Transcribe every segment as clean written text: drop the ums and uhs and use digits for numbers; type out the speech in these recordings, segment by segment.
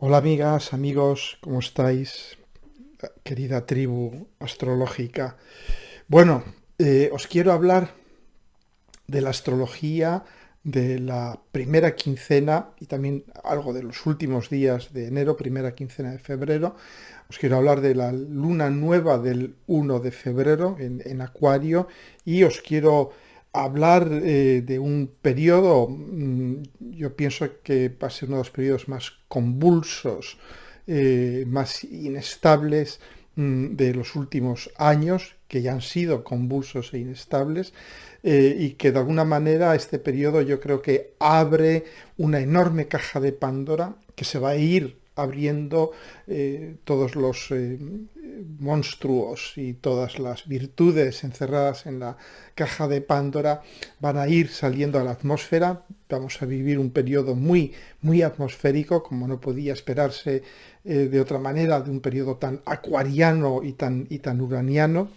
Hola amigas, amigos, ¿cómo estáis? Querida tribu astrológica. Bueno, os quiero hablar de la astrología de la primera quincena y también algo de los últimos días de enero, primera quincena de febrero. Os quiero hablar de la luna nueva del 1 de febrero en Acuario y os quiero hablar de un periodo, yo pienso que va a ser uno de los periodos más convulsos, más inestables de los últimos años, que ya han sido convulsos e inestables, y que de alguna manera este periodo yo creo que abre una enorme caja de Pandora que se va a ir abriendo todos los monstruos y todas las virtudes encerradas en la caja de Pandora van a ir saliendo a la atmósfera. Vamos a vivir un periodo muy atmosférico, como no podía esperarse de otra manera, de un periodo tan acuariano y tan uraniano.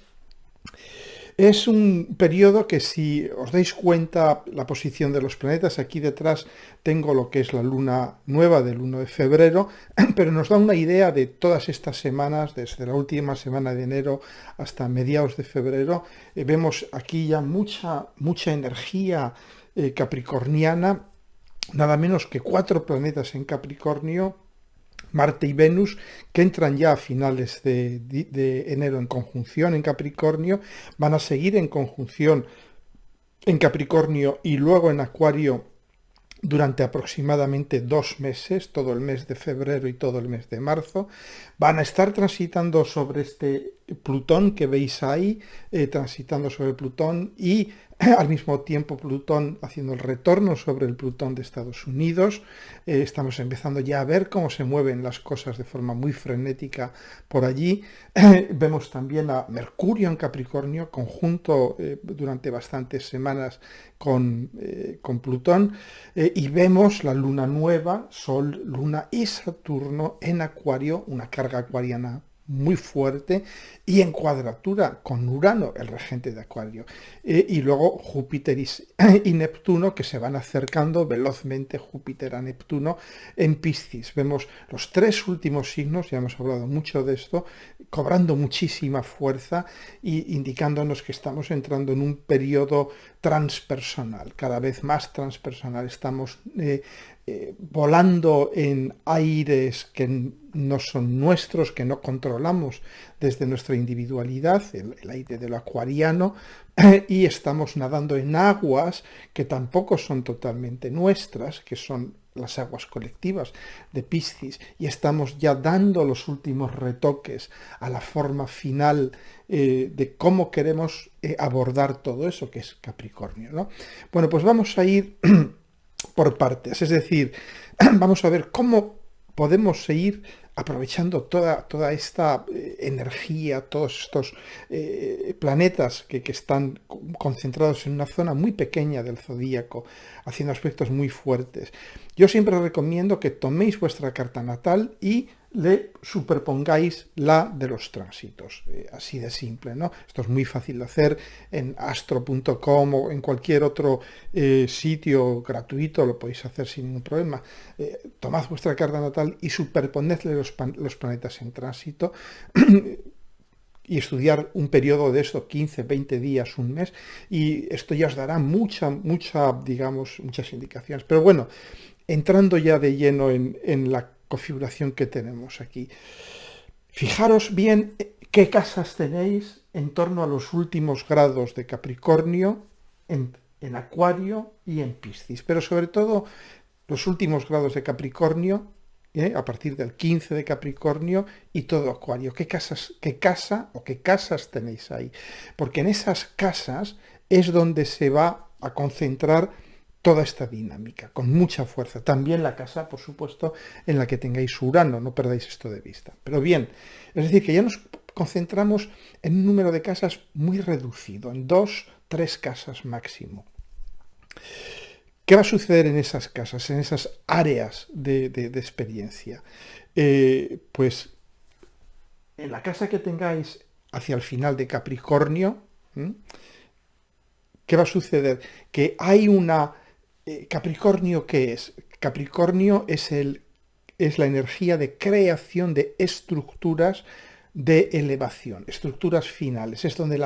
Es un periodo que, si os dais cuenta la posición de los planetas, aquí detrás tengo lo que es la luna nueva del 1 de febrero, pero nos da una idea de todas estas semanas, desde la última semana de enero hasta mediados de febrero. Vemos aquí ya mucha energía capricorniana, nada menos que 4 planetas en Capricornio, Marte y Venus, que entran ya a finales de enero en conjunción en Capricornio, van a seguir en conjunción en Capricornio y luego en Acuario durante aproximadamente 2 meses, todo el mes de febrero y todo el mes de marzo. Van a estar transitando sobre este Plutón que veis ahí, transitando sobre Plutón, y al mismo tiempo Plutón haciendo el retorno sobre el Plutón de Estados Unidos. Estamos empezando ya a ver cómo se mueven las cosas de forma muy frenética por allí. Vemos también a Mercurio en Capricornio, conjunto durante bastantes semanas con Plutón, y vemos la luna nueva, Sol, Luna y Saturno en Acuario, una carga acuariana muy fuerte, y en cuadratura con Urano, el regente de Acuario, y luego Júpiter y Neptuno, que se van acercando velozmente, Júpiter a Neptuno en Piscis. Vemos los 3 últimos signos, ya hemos hablado mucho de esto, cobrando muchísima fuerza y indicándonos que estamos entrando en un periodo transpersonal, cada vez más transpersonal. Estamos volando en aires que no son nuestros, que no controlamos desde nuestra individualidad, el aire de lo acuariano, y estamos nadando en aguas que tampoco son totalmente nuestras, que son las aguas colectivas de Piscis, y estamos ya dando los últimos retoques a la forma final de cómo queremos abordar todo eso que es Capricornio, ¿no? Bueno, pues vamos a ir por partes, es decir, vamos a ver cómo podemos seguir aprovechando toda esta energía, todos estos planetas que están concentrados en una zona muy pequeña del zodíaco, haciendo aspectos muy fuertes. Yo siempre recomiendo que toméis vuestra carta natal y le superpongáis la de los tránsitos, así de simple, ¿no? Esto es muy fácil de hacer en astro.com o en cualquier otro sitio gratuito, lo podéis hacer sin ningún problema. Tomad vuestra carta natal y superponedle los planetas en tránsito y estudiar un periodo de esto, 15, 20 días, un mes, y esto ya os dará digamos, muchas indicaciones. Pero bueno, entrando ya de lleno en la configuración que tenemos aquí. Fijaros bien qué casas tenéis en torno a los últimos grados de Capricornio, en Acuario y en Piscis, pero sobre todo los últimos grados de Capricornio, a partir del 15 de Capricornio y todo Acuario. ¿Qué casa o qué casas tenéis ahí? Porque en esas casas es donde se va a concentrar toda esta dinámica, con mucha fuerza. También la casa, por supuesto, en la que tengáis Urano, no perdáis esto de vista. Pero bien, es decir, que ya nos concentramos en un número de casas muy reducido, en 2, 3 casas máximo. ¿Qué va a suceder en esas casas, en esas áreas de experiencia? Pues en la casa que tengáis hacia el final de Capricornio, ¿m? ¿Qué va a suceder? Que hay una... Capricornio, ¿qué es? Capricornio es es la energía de creación de estructuras de elevación, estructuras finales. Es donde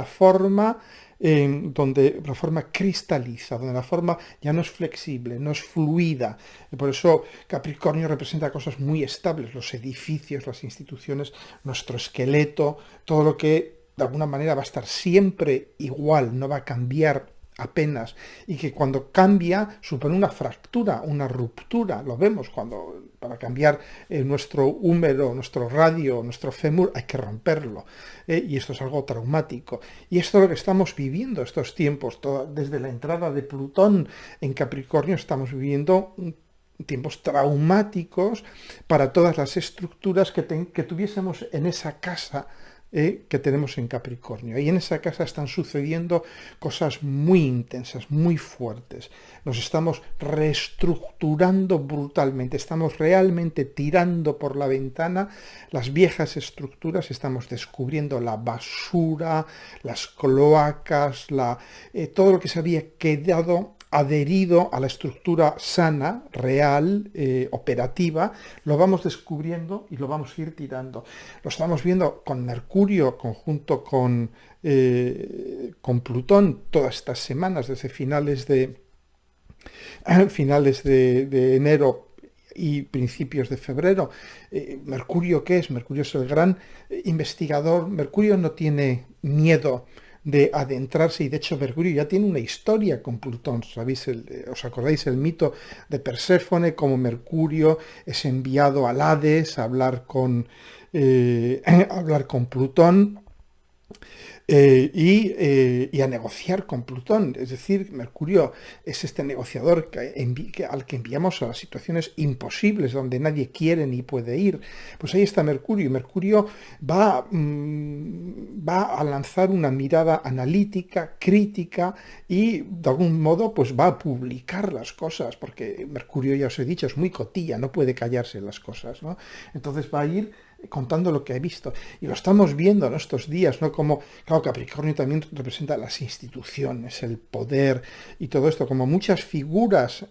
donde la forma cristaliza, donde la forma ya no es flexible, no es fluida. Y por eso Capricornio representa cosas muy estables, los edificios, las instituciones, nuestro esqueleto, todo lo que de alguna manera va a estar siempre igual, no va a cambiar apenas, y que cuando cambia supone una fractura, una ruptura. Lo vemos cuando para cambiar nuestro húmero, nuestro radio, nuestro fémur, hay que romperlo, y esto es algo traumático. Y esto es lo que estamos viviendo estos tiempos, desde la entrada de Plutón en Capricornio estamos viviendo tiempos traumáticos para todas las estructuras que tuviésemos en esa casa que tenemos en Capricornio. Y en esa casa están sucediendo cosas muy intensas, muy fuertes. Nos estamos reestructurando brutalmente, estamos realmente tirando por la ventana las viejas estructuras, estamos descubriendo la basura, las cloacas, todo lo que se había quedado adherido a la estructura sana, real, operativa, lo vamos descubriendo y lo vamos a ir tirando. Lo estamos viendo con Mercurio conjunto con Plutón todas estas semanas, desde finales de enero y principios de febrero. ¿Mercurio qué es? Mercurio es el gran investigador. Mercurio no tiene miedo de adentrarse, y de hecho Mercurio ya tiene una historia con Plutón. ¿Sabéis os acordáis el mito de Perséfone, como Mercurio es enviado al Hades a hablar con Plutón? Y a negociar con Plutón. Es decir, Mercurio es este negociador al que enviamos a las situaciones imposibles, donde nadie quiere ni puede ir. Pues ahí está Mercurio, y Mercurio va a lanzar una mirada analítica, crítica, y de algún modo pues va a publicar las cosas, porque Mercurio, ya os he dicho, es muy cotilla, no puede callarse las cosas, ¿no? Entonces va a ir contando lo que he visto. Y lo estamos viendo en estos días, ¿no? Como, claro, Capricornio también representa las instituciones, el poder y todo esto, como muchas figuras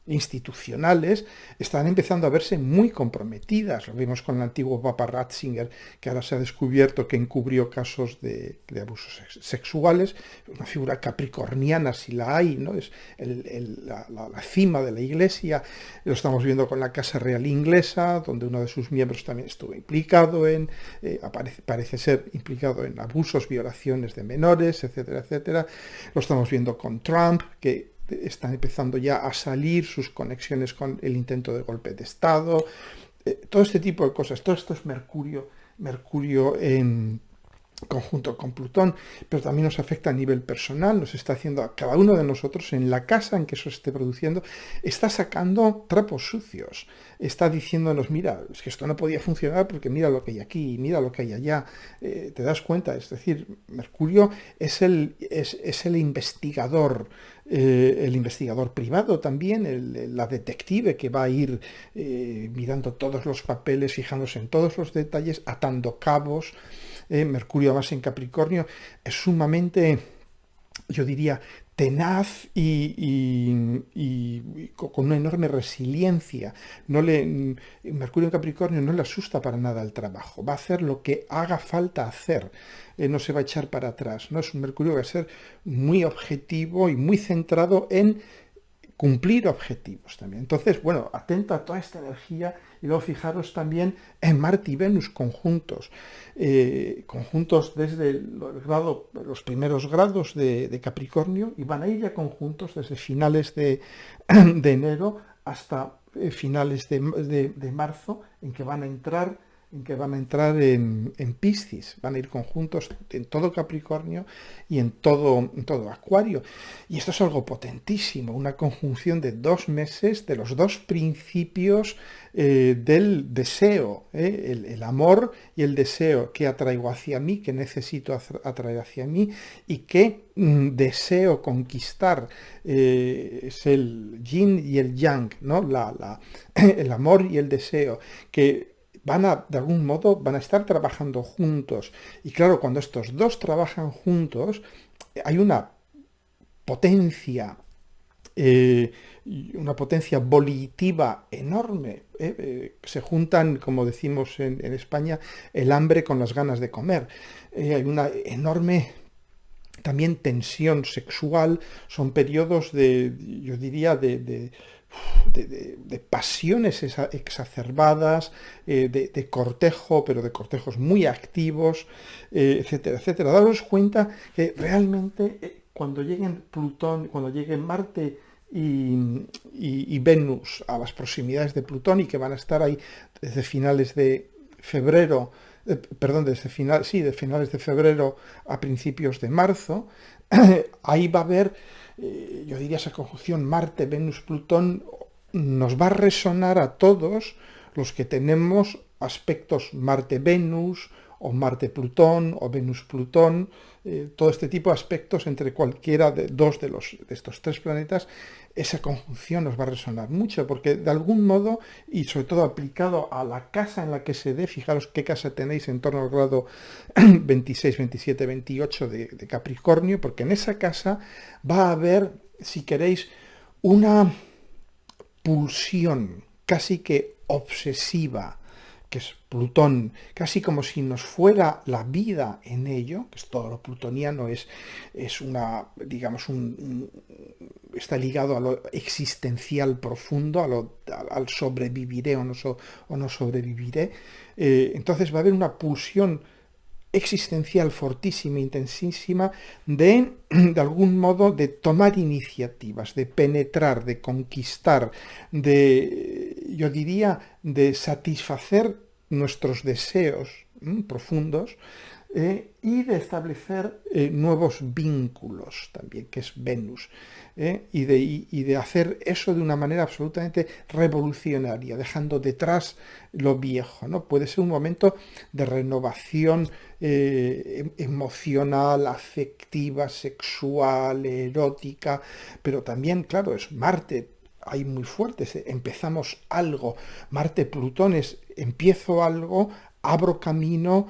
institucionales están empezando a verse muy comprometidas. Lo vimos con el antiguo Papa Ratzinger, que ahora se ha descubierto que encubrió casos de abusos sexuales. Una figura capricorniana, si la hay, ¿no? Es la cima de la Iglesia. Lo estamos viendo con la Casa Real Inglesa, donde uno de sus miembros también estuvo implicado parece ser implicado en abusos, violaciones de menores, etcétera, etcétera. Lo estamos viendo con Trump, que están empezando ya a salir sus conexiones con el intento de golpe de Estado, todo este tipo de cosas. Todo esto es Mercurio en conjunto con Plutón, pero también nos afecta a nivel personal, nos está haciendo a cada uno de nosotros, en la casa en que eso se esté produciendo, está sacando trapos sucios, está diciéndonos, mira, es que esto no podía funcionar porque mira lo que hay aquí, mira lo que hay allá, te das cuenta. Es decir, Mercurio es el investigador, el investigador privado también, la detective que va a ir mirando todos los papeles, fijándose en todos los detalles, atando cabos. Mercurio, además en Capricornio, es sumamente, yo diría, tenaz y con una enorme resiliencia. Mercurio en Capricornio no le asusta para nada el trabajo, va a hacer lo que haga falta hacer, no se va a echar para atrás, ¿no? Es un Mercurio que va a ser muy objetivo y muy centrado en cumplir objetivos también. Entonces, bueno, atento a toda esta energía, y luego fijaros también en Marte y Venus conjuntos, desde los primeros grados de Capricornio, y van a ir ya conjuntos desde finales de enero hasta finales de marzo, en que van a entrar en Piscis, van a ir conjuntos en todo Capricornio y en todo Acuario. Y esto es algo potentísimo, una conjunción de 2 meses de los 2 principios del deseo, el amor y el deseo que atraigo hacia mí, que necesito atraer hacia mí y que deseo conquistar. Es el yin y el yang, ¿no? El amor y el deseo, que de algún modo, van a estar trabajando juntos. Y claro, cuando estos dos trabajan juntos, hay una potencia y una potencia volitiva enorme. Se juntan, como decimos en España, el hambre con las ganas de comer. Hay una enorme también tensión sexual, son periodos yo diría, de pasiones exacerbadas, de cortejo, pero de cortejos muy activos, etcétera, etcétera. Daros cuenta que realmente cuando lleguen Plutón, cuando lleguen Marte y Venus a las proximidades de Plutón, y que van a estar ahí desde finales de febrero, perdón, de finales de febrero a principios de marzo, ahí va a haber, yo diría, esa conjunción Marte, Venus, Plutón, nos va a resonar a todos los que tenemos aspectos Marte-Venus, o Marte-Plutón, o Venus-Plutón, todo este tipo de aspectos entre cualquiera de estos tres planetas. Esa conjunción nos va a resonar mucho, porque de algún modo, y sobre todo aplicado a la casa en la que se dé, fijaros qué casa tenéis en torno al grado 26, 27, 28 de Capricornio, porque en esa casa va a haber, si queréis, una pulsión casi que obsesiva, que es Plutón, casi como si nos fuera la vida en ello, que es todo lo plutoniano, es una, digamos, está ligado a lo existencial profundo, al sobreviviré o no sobreviviré. Entonces va a haber una pulsión existencial fortísima, intensísima, de algún modo, de tomar iniciativas, de penetrar, de conquistar, yo diría, de satisfacer nuestros deseos profundos, y de establecer nuevos vínculos también, que es Venus, y de hacer eso de una manera absolutamente revolucionaria, dejando detrás lo viejo, ¿no? Puede ser un momento de renovación emocional, afectiva, sexual, erótica, pero también, claro, es Marte. Hay muy fuertes, empezamos algo, Marte-Plutón es empiezo algo, abro camino,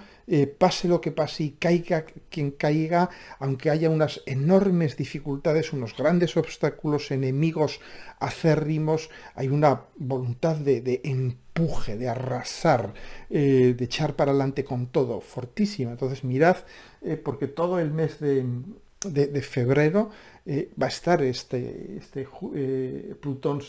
pase lo que pase y caiga quien caiga, aunque haya unas enormes dificultades, unos grandes obstáculos, enemigos acérrimos, hay una voluntad de empuje, de arrasar, de echar para adelante con todo, fortísima. Entonces mirad, porque todo el mes de febrero va a estar Plutón,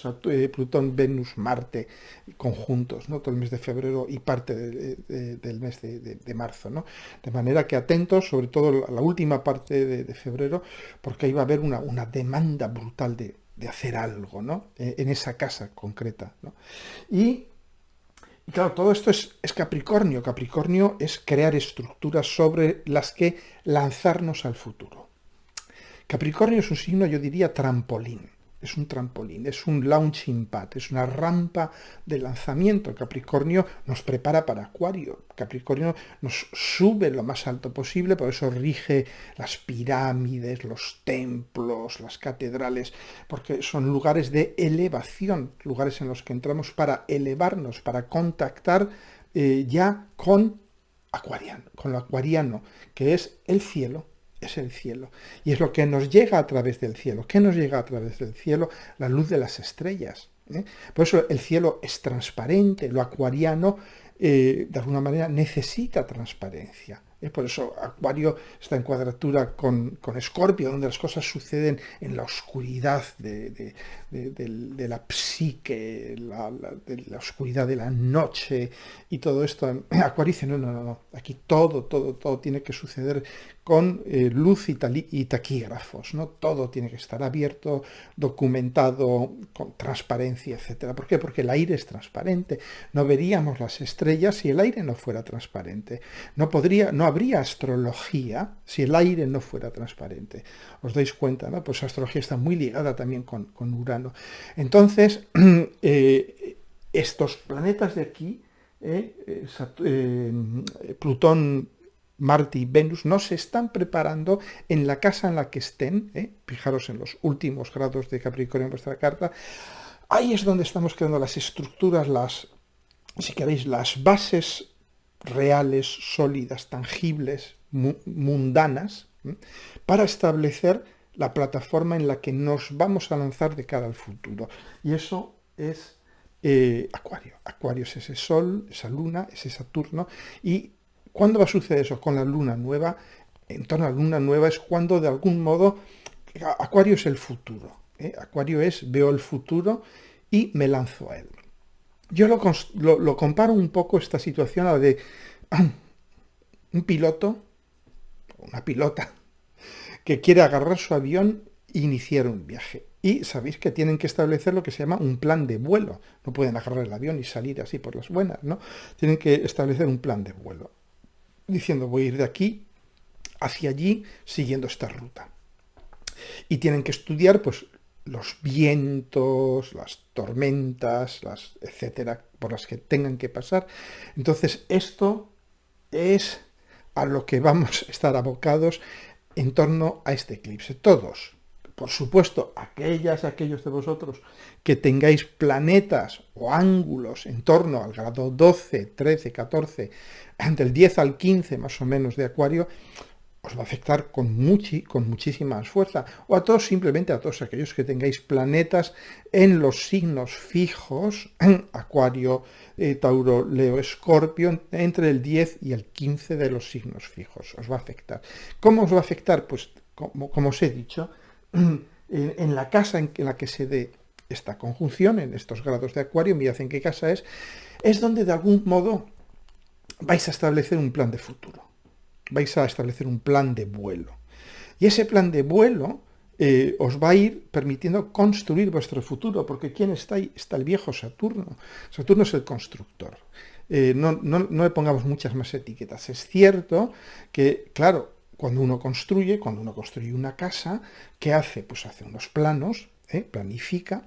Plutón, Venus, Marte conjuntos, ¿no? Todo el mes de febrero y parte del mes de marzo, ¿no? De manera que atentos, sobre todo a la última parte de febrero, porque ahí va a haber una demanda brutal de hacer algo, ¿no? En esa casa concreta, ¿no? Y claro, todo esto es Capricornio. Capricornio es crear estructuras sobre las que lanzarnos al futuro. Capricornio es un signo, yo diría, trampolín. Es un trampolín, es un launching pad, es una rampa de lanzamiento. Capricornio nos prepara para Acuario. Capricornio nos sube lo más alto posible, por eso rige las pirámides, los templos, las catedrales, porque son lugares de elevación, lugares en los que entramos para elevarnos, para contactar ya con lo acuariano, que es el cielo. Es el cielo. Y es lo que nos llega a través del cielo. ¿Qué nos llega a través del cielo? La luz de las estrellas. Por eso el cielo es transparente. Lo acuariano, de alguna manera, necesita transparencia. Por eso Acuario está en cuadratura con Escorpio, donde las cosas suceden en la oscuridad de la psique, de la oscuridad de la noche y todo esto. Acuario dice, no, aquí todo tiene que suceder con luz y taquígrafos, ¿no? Todo tiene que estar abierto, documentado, con transparencia, etc. ¿Por qué? Porque el aire es transparente. No veríamos las estrellas si el aire no fuera transparente. No habría astrología si el aire no fuera transparente. ¿Os dais cuenta, no? Pues la astrología está muy ligada también con Urano. Entonces, estos planetas de aquí, Plutón, Marte y Venus, no se están preparando en la casa en la que estén, fijaros en los últimos grados de Capricornio en vuestra carta, ahí es donde estamos creando las estructuras, si queréis, las bases reales, sólidas, tangibles, mundanas, para establecer la plataforma en la que nos vamos a lanzar de cara al futuro. Y eso es Acuario. Acuario es ese Sol, esa Luna, ese Saturno. ¿Y cuándo va a suceder eso? Con la Luna nueva. En torno a la Luna nueva es cuando, de algún modo, Acuario es el futuro. Acuario es, veo el futuro y me lanzo a él. Yo lo comparo un poco esta situación a la de un piloto, una pilota, que quiere agarrar su avión e iniciar un viaje. Y sabéis que tienen que establecer lo que se llama un plan de vuelo. No pueden agarrar el avión y salir así por las buenas, ¿no? Tienen que establecer un plan de vuelo, diciendo voy a ir de aquí hacia allí siguiendo esta ruta. Y tienen que estudiar, pues, los vientos, las tormentas, etcétera, por las que tengan que pasar. Entonces, esto es a lo que vamos a estar abocados en torno a este eclipse. Todos, por supuesto, aquellos de vosotros que tengáis planetas o ángulos en torno al grado 12, 13, 14, del 10 al 15 más o menos de Acuario, os va a afectar con muchísima fuerza. O a todos, simplemente a todos aquellos que tengáis planetas en los signos fijos, Acuario, Tauro, Leo, Escorpio, entre el 10 y el 15 de los signos fijos. Os va a afectar. ¿Cómo os va a afectar? Pues, como os he dicho, en la casa en la que se dé esta conjunción, en estos grados de Acuario, mirad en qué casa es donde de algún modo vais a establecer un plan de futuro. Vais a establecer un plan de vuelo. Y ese plan de vuelo os va a ir permitiendo construir vuestro futuro, porque ¿quién está ahí? Está el viejo Saturno. Saturno es el constructor. No le pongamos muchas más etiquetas. Es cierto que, claro, cuando uno construye una casa, ¿qué hace? Pues hace unos planos, planifica,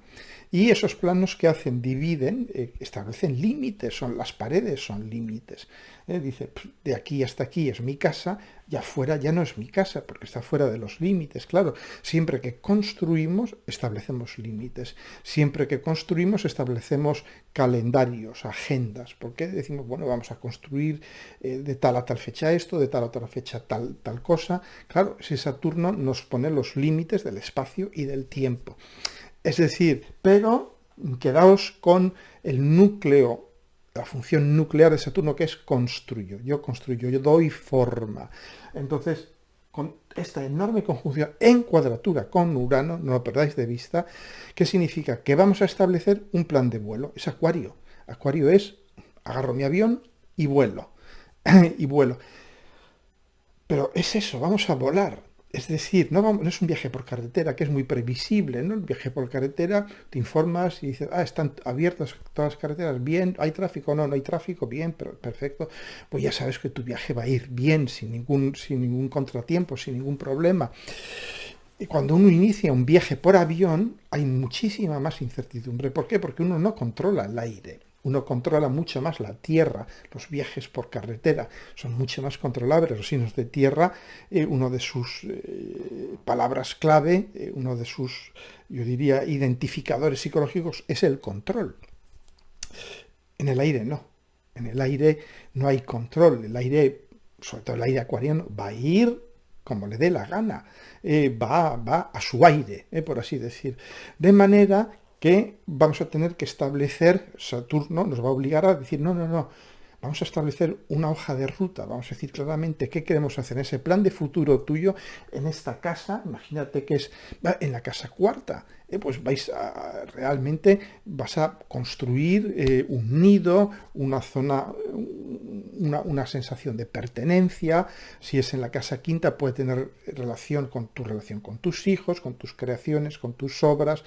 y esos planos que hacen, dividen, establecen límites, las paredes son límites. Dice, de aquí hasta aquí es mi casa, y afuera ya no es mi casa, porque está fuera de los límites. Claro, siempre que construimos, establecemos límites. Siempre que construimos, establecemos calendarios, agendas. Porque decimos, bueno, vamos a construir de tal a tal fecha esto, de tal a tal fecha tal cosa. Claro, si Saturno nos pone los límites del espacio y del tiempo. Es decir, pero quedaos con el núcleo, la función nuclear de Saturno, que es construyo, yo doy forma. Entonces, con esta enorme conjunción en cuadratura con Urano, no lo perdáis de vista, ¿qué significa? Que vamos a establecer un plan de vuelo. Es Acuario. Acuario es, agarro mi avión y vuelo. y vuelo. Pero es eso, vamos a volar. Es decir, no es un viaje por carretera, que es muy previsible, ¿no? El viaje por carretera, te informas y dices, están abiertas todas las carreteras, bien, ¿hay tráfico? No hay tráfico, bien, pero perfecto. Pues ya sabes que tu viaje va a ir bien, sin ningún contratiempo, sin ningún problema. Y cuando uno inicia un viaje por avión, hay muchísima más incertidumbre. ¿Por qué? Porque uno no controla el aire. Uno controla mucho más la tierra. Los viajes por carretera son mucho más controlables. Los signos de tierra, uno de sus palabras clave, uno de sus, yo diría, identificadores psicológicos es el control. En el aire no. En el aire no hay control. El aire, sobre todo el aire acuariano, va a ir como le dé la gana. Va a su aire, por así decir. De manera que vamos a tener que establecer, Saturno nos va a obligar a decir, no, vamos a establecer una hoja de ruta, vamos a decir claramente qué queremos hacer en ese plan de futuro tuyo, en esta casa, imagínate que es en la casa cuarta, pues realmente vas a construir un nido, una zona, una sensación de pertenencia. Si es en la casa quinta, puede tener relación con tus hijos, con tus creaciones, con tus obras,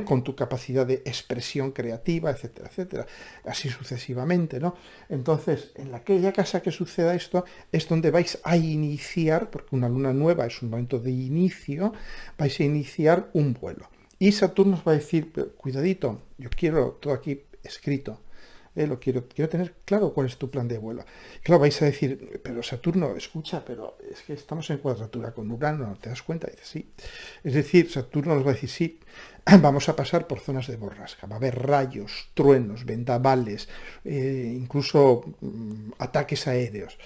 con tu capacidad de expresión creativa, etcétera, etcétera, así sucesivamente, ¿no? Entonces, en aquella casa que suceda esto, es donde vais a iniciar, porque una luna nueva es un momento de inicio, vais a iniciar un vuelo. Y Saturno os va a decir, cuidadito, yo quiero todo aquí escrito, quiero tener claro cuál es tu plan de vuelo. Claro, vais a decir, pero Saturno, escucha, pero es que estamos en cuadratura con Urano, ¿te das cuenta? Y dice, sí. Es decir, Saturno nos va a decir, sí, vamos a pasar por zonas de borrasca, va a haber rayos, truenos, vendavales, incluso ataques aéreos.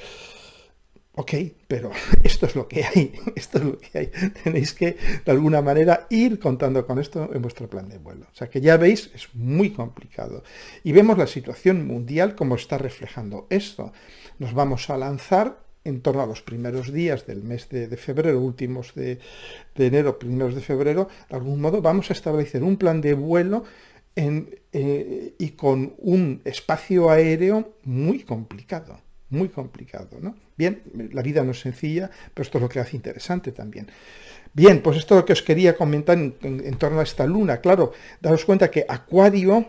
Ok, pero esto es lo que hay, esto es lo que hay. Tenéis que, de alguna manera, ir contando con esto en vuestro plan de vuelo. O sea que ya veis, es muy complicado. Y vemos la situación mundial como está reflejando esto. Nos vamos a lanzar en torno a los primeros días del mes de febrero, últimos de enero, primeros de febrero, de algún modo vamos a establecer un plan de vuelo y con un espacio aéreo muy complicado, ¿no? Bien, la vida no es sencilla, pero esto es lo que hace interesante también. Bien, pues esto es lo que os quería comentar en torno a esta luna. Claro, daros cuenta que Acuario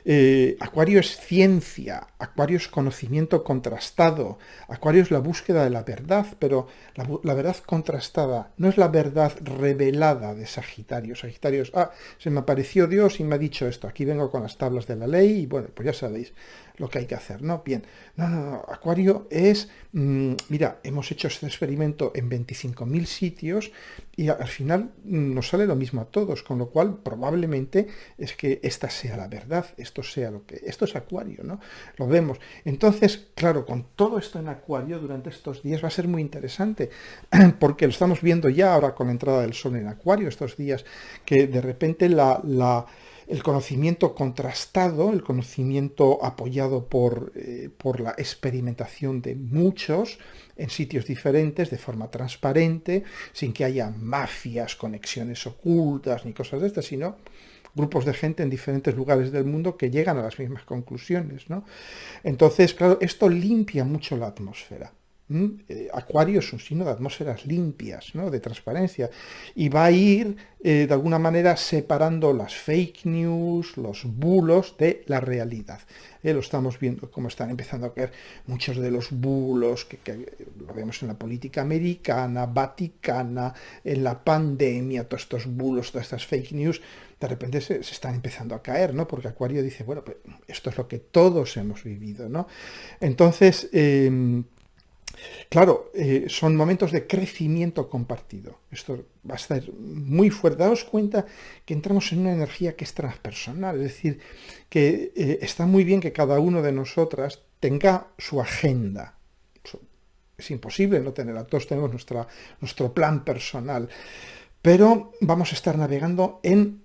es ciencia, Acuario es conocimiento contrastado, Acuario es la búsqueda de la verdad, pero la verdad contrastada no es la verdad revelada de Sagitario. Sagitario es, se me apareció Dios y me ha dicho esto, aquí vengo con las tablas de la ley y bueno, pues ya sabéis lo que hay que hacer, ¿no? Bien, no, Acuario es, mira, hemos hecho este experimento en 25.000 sitios y al final nos sale lo mismo a todos, con lo cual probablemente es que esta sea la verdad, esto sea lo que... Esto es Acuario, ¿no? Lo vemos. Entonces, claro, con todo esto en Acuario durante estos días va a ser muy interesante, porque lo estamos viendo ya ahora con la entrada del Sol en Acuario, estos días, que de repente el conocimiento contrastado, el conocimiento apoyado por la experimentación de muchos en sitios diferentes, de forma transparente, sin que haya mafias, conexiones ocultas ni cosas de estas, sino grupos de gente en diferentes lugares del mundo que llegan a las mismas conclusiones, ¿no? Entonces, claro, esto limpia mucho la atmósfera. Acuario es un signo de atmósferas limpias, ¿no? De transparencia, y va a ir de alguna manera separando las fake news, los bulos de la realidad. Lo estamos viendo como están empezando a caer muchos de los bulos que lo vemos en la política americana, vaticana, en la pandemia, todos estos bulos, todas estas fake news, de repente se están empezando a caer, ¿no? Porque Acuario dice, bueno, pues esto es lo que todos hemos vivido, ¿no? Entonces, claro, son momentos de crecimiento compartido. Esto va a estar muy fuerte. Daos cuenta que entramos en una energía que es transpersonal, es decir, que está muy bien que cada uno de nosotras tenga su agenda. Es imposible no tenerla, todos tenemos nuestro plan personal, pero vamos a estar navegando en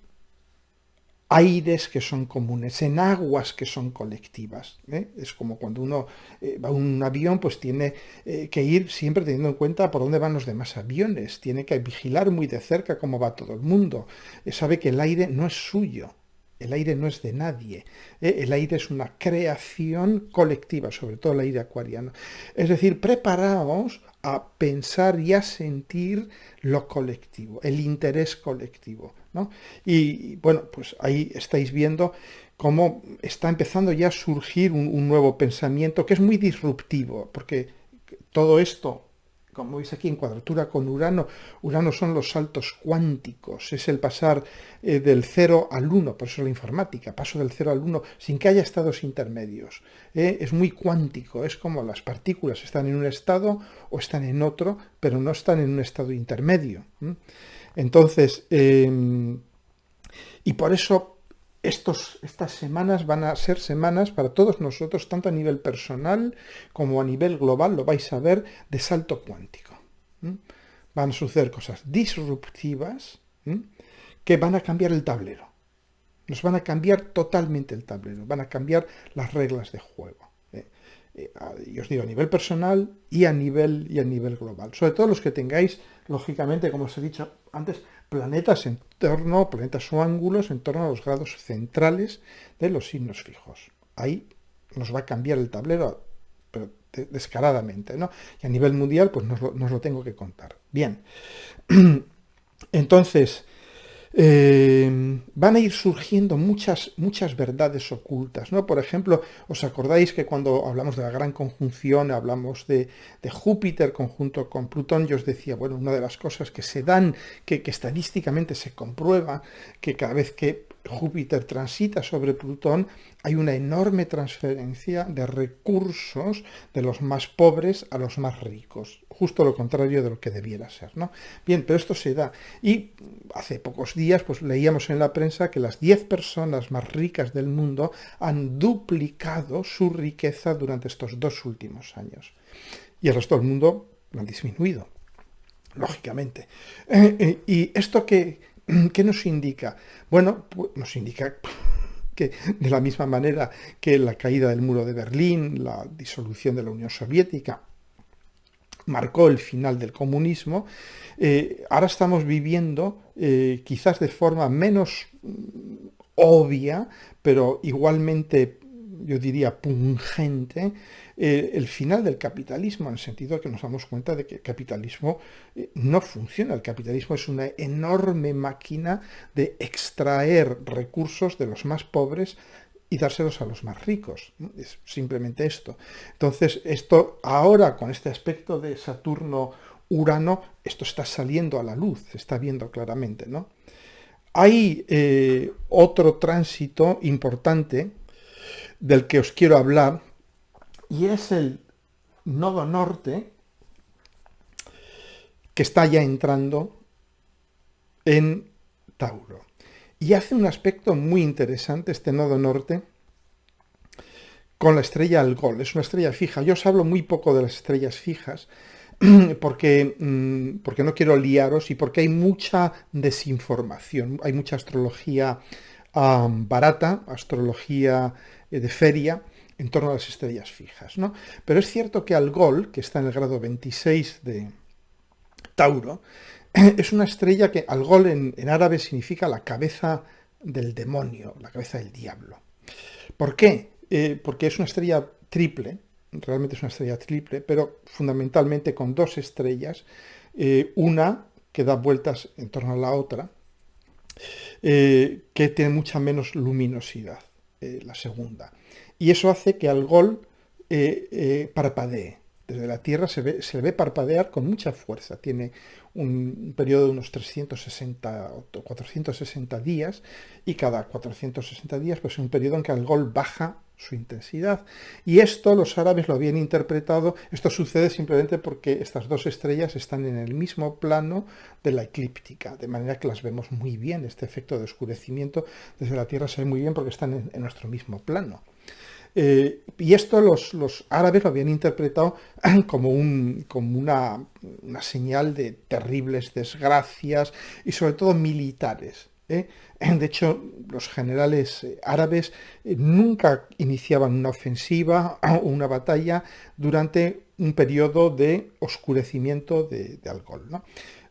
aires que son comunes, en aguas que son colectivas. Es como cuando uno va a un avión, pues tiene que ir siempre teniendo en cuenta por dónde van los demás aviones, tiene que vigilar muy de cerca cómo va todo el mundo, sabe que el aire no es suyo. El aire no es de nadie. El aire es una creación colectiva, sobre todo el aire acuariano. Es decir, preparaos a pensar y a sentir lo colectivo, el interés colectivo, ¿no? Y bueno, pues ahí estáis viendo cómo está empezando ya a surgir un nuevo pensamiento que es muy disruptivo, porque todo esto, como veis aquí en cuadratura con Urano, Urano son los saltos cuánticos, es el pasar del 0 al 1, por eso la informática, paso del 0 al 1 sin que haya estados intermedios. Es muy cuántico, es como las partículas están en un estado o están en otro, pero no están en un estado intermedio. Entonces, y por eso estas semanas van a ser semanas para todos nosotros, tanto a nivel personal como a nivel global, lo vais a ver, de salto cuántico. Van a suceder cosas disruptivas que van a cambiar el tablero. Nos van a cambiar totalmente el tablero, van a cambiar las reglas de juego. Y os digo, a nivel personal y a nivel global. Sobre todo los que tengáis, lógicamente, como os he dicho antes, planetas o ángulos en torno a los grados centrales de los signos fijos. Ahí nos va a cambiar el tablero, pero descaradamente, ¿no? Y a nivel mundial, pues nos lo tengo que contar. Bien. Entonces, van a ir surgiendo muchas verdades ocultas, ¿no? Por ejemplo, ¿os acordáis que cuando hablamos de la gran conjunción, hablamos de Júpiter conjunto con Plutón? Yo os decía, bueno, una de las cosas que se dan, que estadísticamente se comprueba, que cada vez que Júpiter transita sobre Plutón, hay una enorme transferencia de recursos de los más pobres a los más ricos, justo lo contrario de lo que debiera ser, ¿no? Bien, pero esto se da. Y hace pocos días pues leíamos en la prensa que las 10 personas más ricas del mundo han duplicado su riqueza durante estos 2 últimos años. y el resto del mundo lo han disminuido, lógicamente. ¿Y esto qué nos indica? Bueno, pues nos indica que de la misma manera que la caída del muro de Berlín, la disolución de la Unión Soviética, marcó el final del comunismo, ahora estamos viviendo, quizás de forma menos obvia, pero igualmente, yo diría, pungente, el final del capitalismo, en el sentido de que nos damos cuenta de que el capitalismo no funciona. El capitalismo es una enorme máquina de extraer recursos de los más pobres y dárselos a los más ricos. Es simplemente esto. Entonces, esto ahora, con este aspecto de Saturno-Urano, esto está saliendo a la luz, se está viendo claramente, ¿no? Hay otro tránsito importante del que os quiero hablar, y es el nodo norte, que está ya entrando en Tauro. Y hace un aspecto muy interesante este nodo norte con la estrella Algol. Es una estrella fija. Yo os hablo muy poco de las estrellas fijas porque no quiero liaros y porque hay mucha desinformación. Hay mucha astrología barata, astrología de feria, en torno a las estrellas fijas, ¿no? Pero es cierto que Algol, que está en el grado 26 de Tauro, es una estrella que Algol en árabe significa la cabeza del demonio, la cabeza del diablo. ¿Por qué? Porque es una estrella triple, realmente es una estrella triple, pero fundamentalmente con dos estrellas, una que da vueltas en torno a la otra, que tiene mucha menos luminosidad, la segunda. Y eso hace que Algol parpadee. Desde la Tierra se le ve parpadear con mucha fuerza. Tiene un periodo de unos 360 o 460 días y cada 460 días pues es un periodo en que Algol baja su intensidad. Y esto los árabes lo habían interpretado, esto sucede simplemente porque estas dos estrellas están en el mismo plano de la eclíptica, de manera que las vemos muy bien. Este efecto de oscurecimiento desde la Tierra se ve muy bien porque están en nuestro mismo plano. Y esto los árabes lo habían interpretado como una señal de terribles desgracias y sobre todo militares. De hecho, los generales árabes nunca iniciaban una ofensiva o una batalla durante un periodo de oscurecimiento de Algol, ¿no?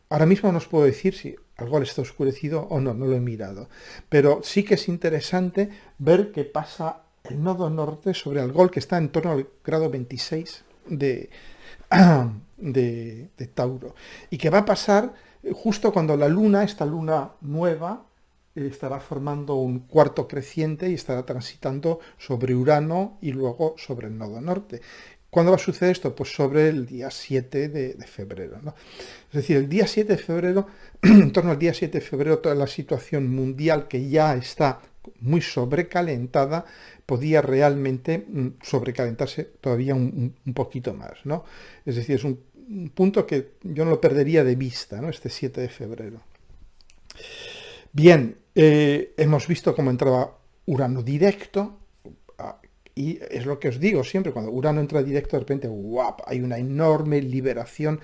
Ahora mismo no os puedo decir si Algol está oscurecido o no, no lo he mirado. Pero sí que es interesante ver qué pasa el nodo norte sobre Algol, que está en torno al grado 26 de Tauro, y que va a pasar justo cuando la luna, esta luna nueva, estará formando un cuarto creciente y estará transitando sobre Urano y luego sobre el nodo norte. ¿Cuándo va a suceder esto? Pues sobre el día 7 de febrero, ¿no? Es decir, el día 7 de febrero, en torno al día 7 de febrero, toda la situación mundial que ya está muy sobrecalentada, podía realmente sobrecalentarse todavía un poquito más, ¿no? Es decir, es un punto que yo no lo perdería de vista, ¿no? Este 7 de febrero. Bien, hemos visto cómo entraba Urano directo, y es lo que os digo siempre, cuando Urano entra directo, de repente, ¡guap!, hay una enorme liberación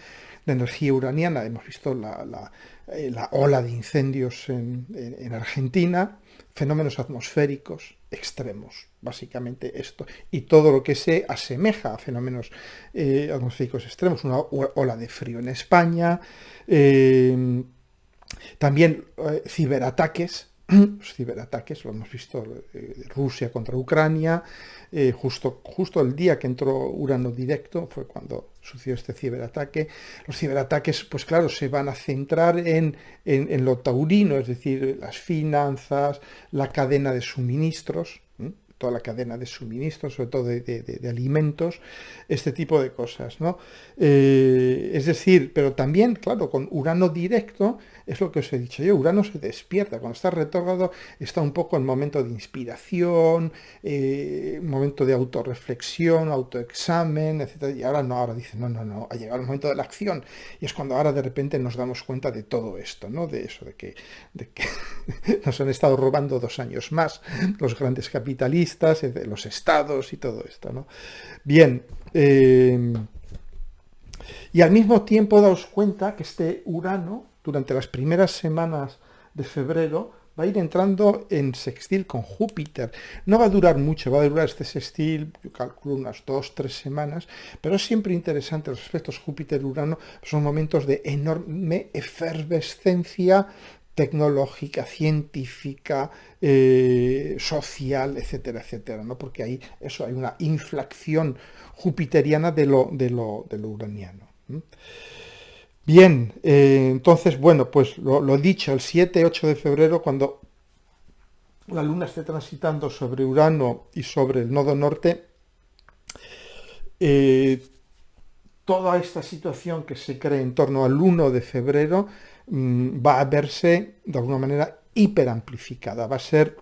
de energía uraniana. Hemos visto la ola de incendios en Argentina, fenómenos atmosféricos extremos, básicamente esto, y todo lo que se asemeja a fenómenos atmosféricos extremos, una ola de frío en España, también ciberataques. Los ciberataques, lo hemos visto, Rusia contra Ucrania, justo el día que entró Urano directo fue cuando sucedió este ciberataque. Los ciberataques, pues claro, se van a centrar en lo taurino, es decir, las finanzas, la cadena de suministros, toda la cadena de suministros, sobre todo de alimentos, este tipo de cosas, ¿no? Es decir, pero también, claro, con Urano directo, es lo que os he dicho yo, Urano se despierta, cuando está retrógrado está un poco en momento de inspiración, momento de autorreflexión, autoexamen, etc. Y ahora no, ahora dice, no, ha llegado el momento de la acción. Y es cuando ahora de repente nos damos cuenta de todo esto, ¿no? De eso, de que nos han estado robando 2 años más los grandes capitalistas, los estados y todo esto, ¿no? Bien, Y al mismo tiempo daos cuenta que este Urano, durante las primeras semanas de febrero, va a ir entrando en sextil con Júpiter. No va a durar mucho, va a durar este sextil, yo calculo unas 2 o 3 semanas, pero es siempre interesante. Los aspectos Júpiter-Urano son momentos de enorme efervescencia tecnológica, científica, social, etcétera, etcétera, ¿no? Porque ahí eso hay una inflación jupiteriana de lo uraniano. Bien, entonces, bueno, pues lo dicho, el 7-8 de febrero, cuando la Luna esté transitando sobre Urano y sobre el nodo norte, eh, toda esta situación que se cree en torno al 1 de febrero va a verse de alguna manera hiperamplificada. Va a ser,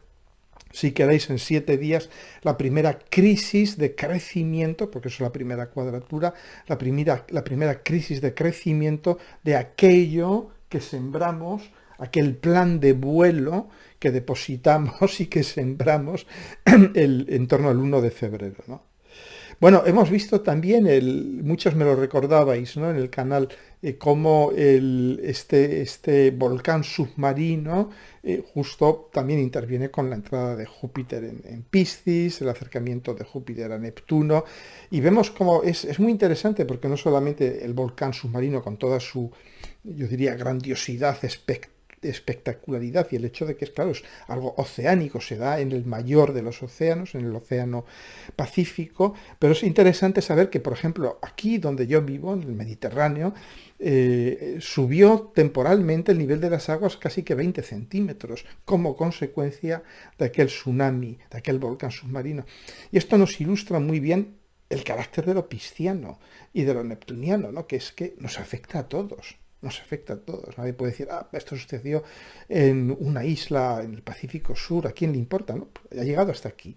si queréis, en 7 días, la primera crisis de crecimiento, porque eso es la primera cuadratura, la primera crisis de crecimiento de aquello que sembramos, aquel plan de vuelo que depositamos y que sembramos en torno al 1 de febrero, ¿no? Bueno, hemos visto también, muchos me lo recordabais, ¿no? En el canal, cómo este volcán submarino justo también interviene con la entrada de Júpiter en Piscis, el acercamiento de Júpiter a Neptuno, y vemos cómo es muy interesante porque no solamente el volcán submarino con toda su, yo diría, grandiosidad, espectacularidad y el hecho de que, claro, es algo oceánico, se da en el mayor de los océanos, en el océano Pacífico, pero es interesante saber que, por ejemplo, aquí donde yo vivo, en el Mediterráneo, subió temporalmente el nivel de las aguas casi que 20 centímetros como consecuencia de aquel tsunami, de aquel volcán submarino. Y esto nos ilustra muy bien el carácter de lo pisciano y de lo neptuniano, ¿no? Que es que nos afecta a todos. Nos afecta a todos. Nadie puede decir, esto sucedió en una isla en el Pacífico Sur, ¿a quién le importa? ¿No? Ha llegado hasta aquí,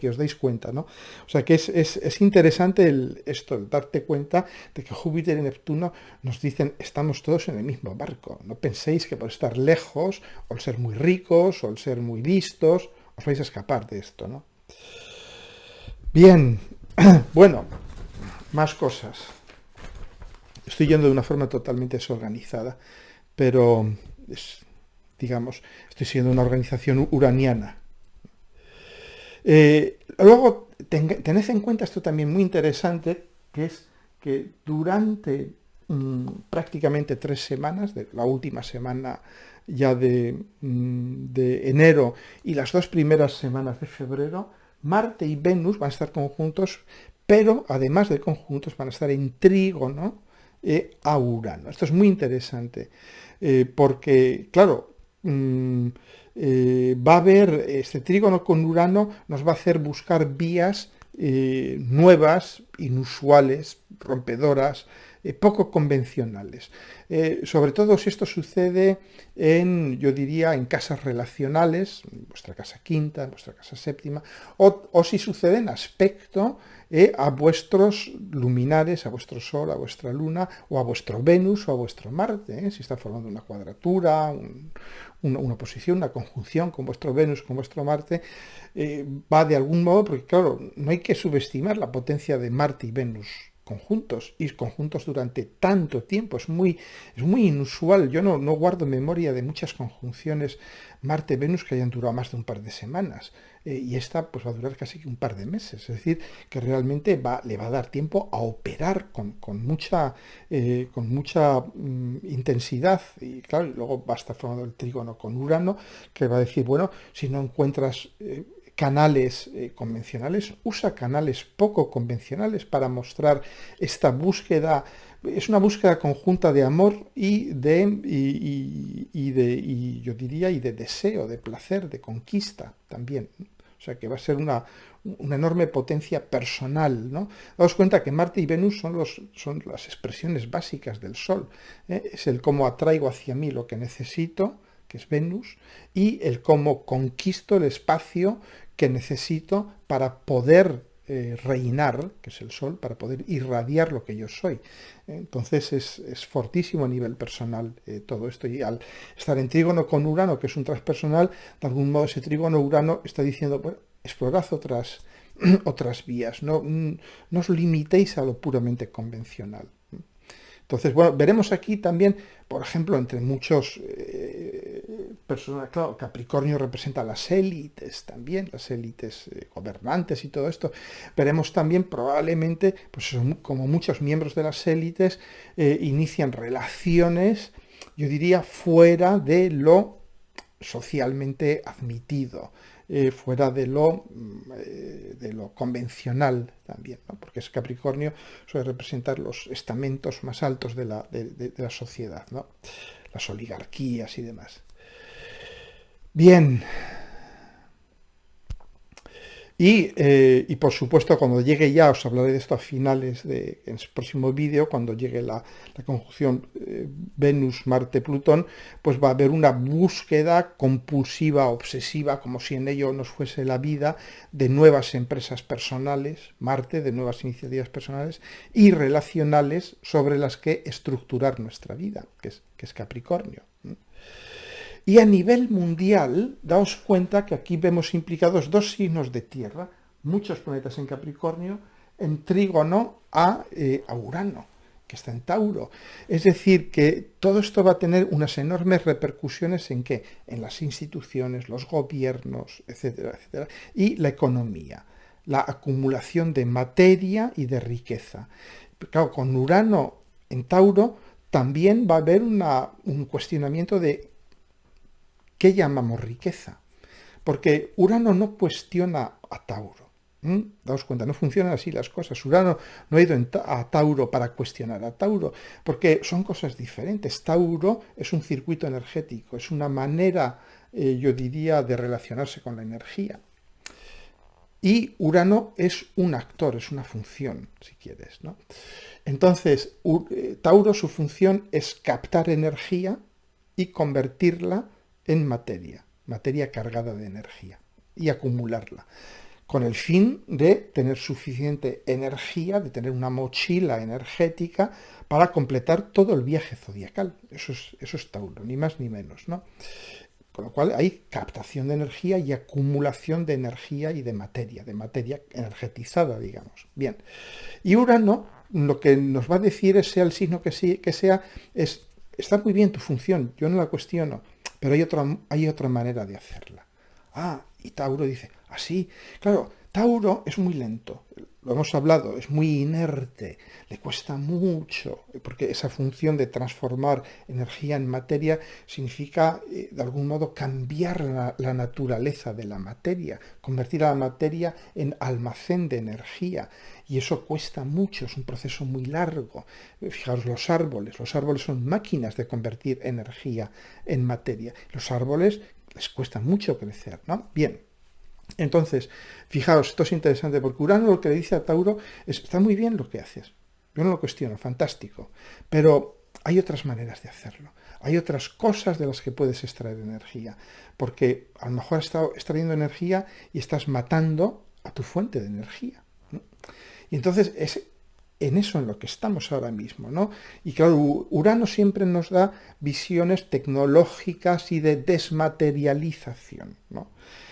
os dais cuenta, ¿no? O sea que es interesante esto, el darte cuenta de que Júpiter y Neptuno nos dicen, estamos todos en el mismo barco. No penséis que por estar lejos, o el ser muy ricos, o el ser muy listos, os vais a escapar de esto, ¿no? Bien, bueno, más cosas. Estoy yendo de una forma totalmente desorganizada, pero digamos, estoy siendo una organización uraniana. Luego, tened en cuenta esto también muy interesante, que es que durante prácticamente 3 semanas, de la última semana ya de enero y las 2 primeras semanas de febrero, Marte y Venus van a estar conjuntos, pero además de conjuntos van a estar en trígono a Urano. Esto es muy interesante, porque, claro, va a haber este trígono con Urano, nos va a hacer buscar vías nuevas, inusuales, rompedoras, poco convencionales. Sobre todo si esto sucede yo diría, en casas relacionales, en vuestra casa quinta, en vuestra casa séptima, o si sucede en aspecto a vuestros luminares, a vuestro Sol, a vuestra Luna, o a vuestro Venus o a vuestro Marte, si está formando una cuadratura, una posición, una conjunción con vuestro Venus, con vuestro Marte, va de algún modo, porque claro, no hay que subestimar la potencia de Marte y Venus conjuntos, y conjuntos durante tanto tiempo, es muy inusual. Yo no guardo memoria de muchas conjunciones Marte-Venus que hayan durado más de un par de semanas, y esta pues va a durar casi que un par de meses, es decir, que realmente le va a dar tiempo a operar con mucha intensidad, y claro, luego va a estar formando el trígono con Urano, que va a decir, bueno, si no encuentras canales convencionales, usa canales poco convencionales para mostrar esta búsqueda. Es una búsqueda conjunta de amor y yo diría, y de deseo, de placer, de conquista también. O sea que va a ser una enorme potencia personal, ¿no? Daos cuenta que Marte y Venus son las expresiones básicas del Sol. Es el cómo atraigo hacia mí lo que necesito, que es Venus, y el cómo conquisto el espacio que necesito para poder reinar, que es el Sol, para poder irradiar lo que yo soy. Entonces es fortísimo a nivel personal todo esto, y al estar en trígono con Urano, que es un transpersonal, de algún modo ese trígono Urano está diciendo, bueno, explorad otras vías, no os limitéis a lo puramente convencional. Entonces, bueno, veremos aquí también, por ejemplo, entre muchos personas, claro, Capricornio representa las élites también, las élites gobernantes y todo esto. Veremos también probablemente, pues como muchos miembros de las élites inician relaciones, yo diría, fuera de lo socialmente admitido, fuera de lo convencional también, ¿no? Porque es Capricornio suele representar los estamentos más altos de la sociedad, ¿no? Las oligarquías y demás. Bien, y por supuesto, cuando llegue ya, os hablaré de esto a finales en el próximo vídeo, cuando llegue la conjunción Venus-Marte-Plutón, pues va a haber una búsqueda compulsiva, obsesiva, como si en ello nos fuese la vida, de nuevas empresas personales, Marte, de nuevas iniciativas personales y relacionales sobre las que estructurar nuestra vida, que es Capricornio. Y a nivel mundial, daos cuenta que aquí vemos implicados dos signos de tierra, muchos planetas en Capricornio, en trígono a Urano, que está en Tauro. Es decir, que todo esto va a tener unas enormes repercusiones en qué, en las instituciones, los gobiernos, etcétera, etcétera, y la economía, la acumulación de materia y de riqueza. Claro, con Urano en Tauro también va a haber un cuestionamiento de ¿qué llamamos riqueza? Porque Urano no cuestiona a Tauro. Daos cuenta, no funcionan así las cosas. Urano no ha ido a Tauro para cuestionar a Tauro, porque son cosas diferentes. Tauro es un circuito energético, es una manera, yo diría, de relacionarse con la energía. Y Urano es un actor, es una función, si quieres, ¿no? Entonces, Tauro, su función es captar energía y convertirla en materia cargada de energía, y acumularla, con el fin de tener suficiente energía, de tener una mochila energética para completar todo el viaje zodiacal. Eso es Tauro, ni más ni menos, ¿no? Con lo cual hay captación de energía y acumulación de energía y de materia energetizada, digamos. Bien. Y Urano, lo que nos va a decir, sea el signo que sea, está muy bien tu función, yo no la cuestiono, pero hay otra manera de hacerla. Y Tauro dice, sí, claro, Tauro es muy lento, lo hemos hablado, es muy inerte, le cuesta mucho, porque esa función de transformar energía en materia significa, de algún modo, cambiar la naturaleza de la materia, convertir a la materia en almacén de energía, y eso cuesta mucho, es un proceso muy largo. Fijaros, los árboles son máquinas de convertir energía en materia. Los árboles les cuesta mucho crecer, ¿no? Bien. Entonces, fijaos, esto es interesante porque Urano lo que le dice a Tauro es, está muy bien lo que haces, yo no lo cuestiono, fantástico, pero hay otras maneras de hacerlo, hay otras cosas de las que puedes extraer energía, porque a lo mejor estás extrayendo energía y estás matando a tu fuente de energía, ¿no? Y entonces es en eso en lo que estamos ahora mismo, ¿no? Y claro, Urano siempre nos da visiones tecnológicas y de desmaterialización, ¿no?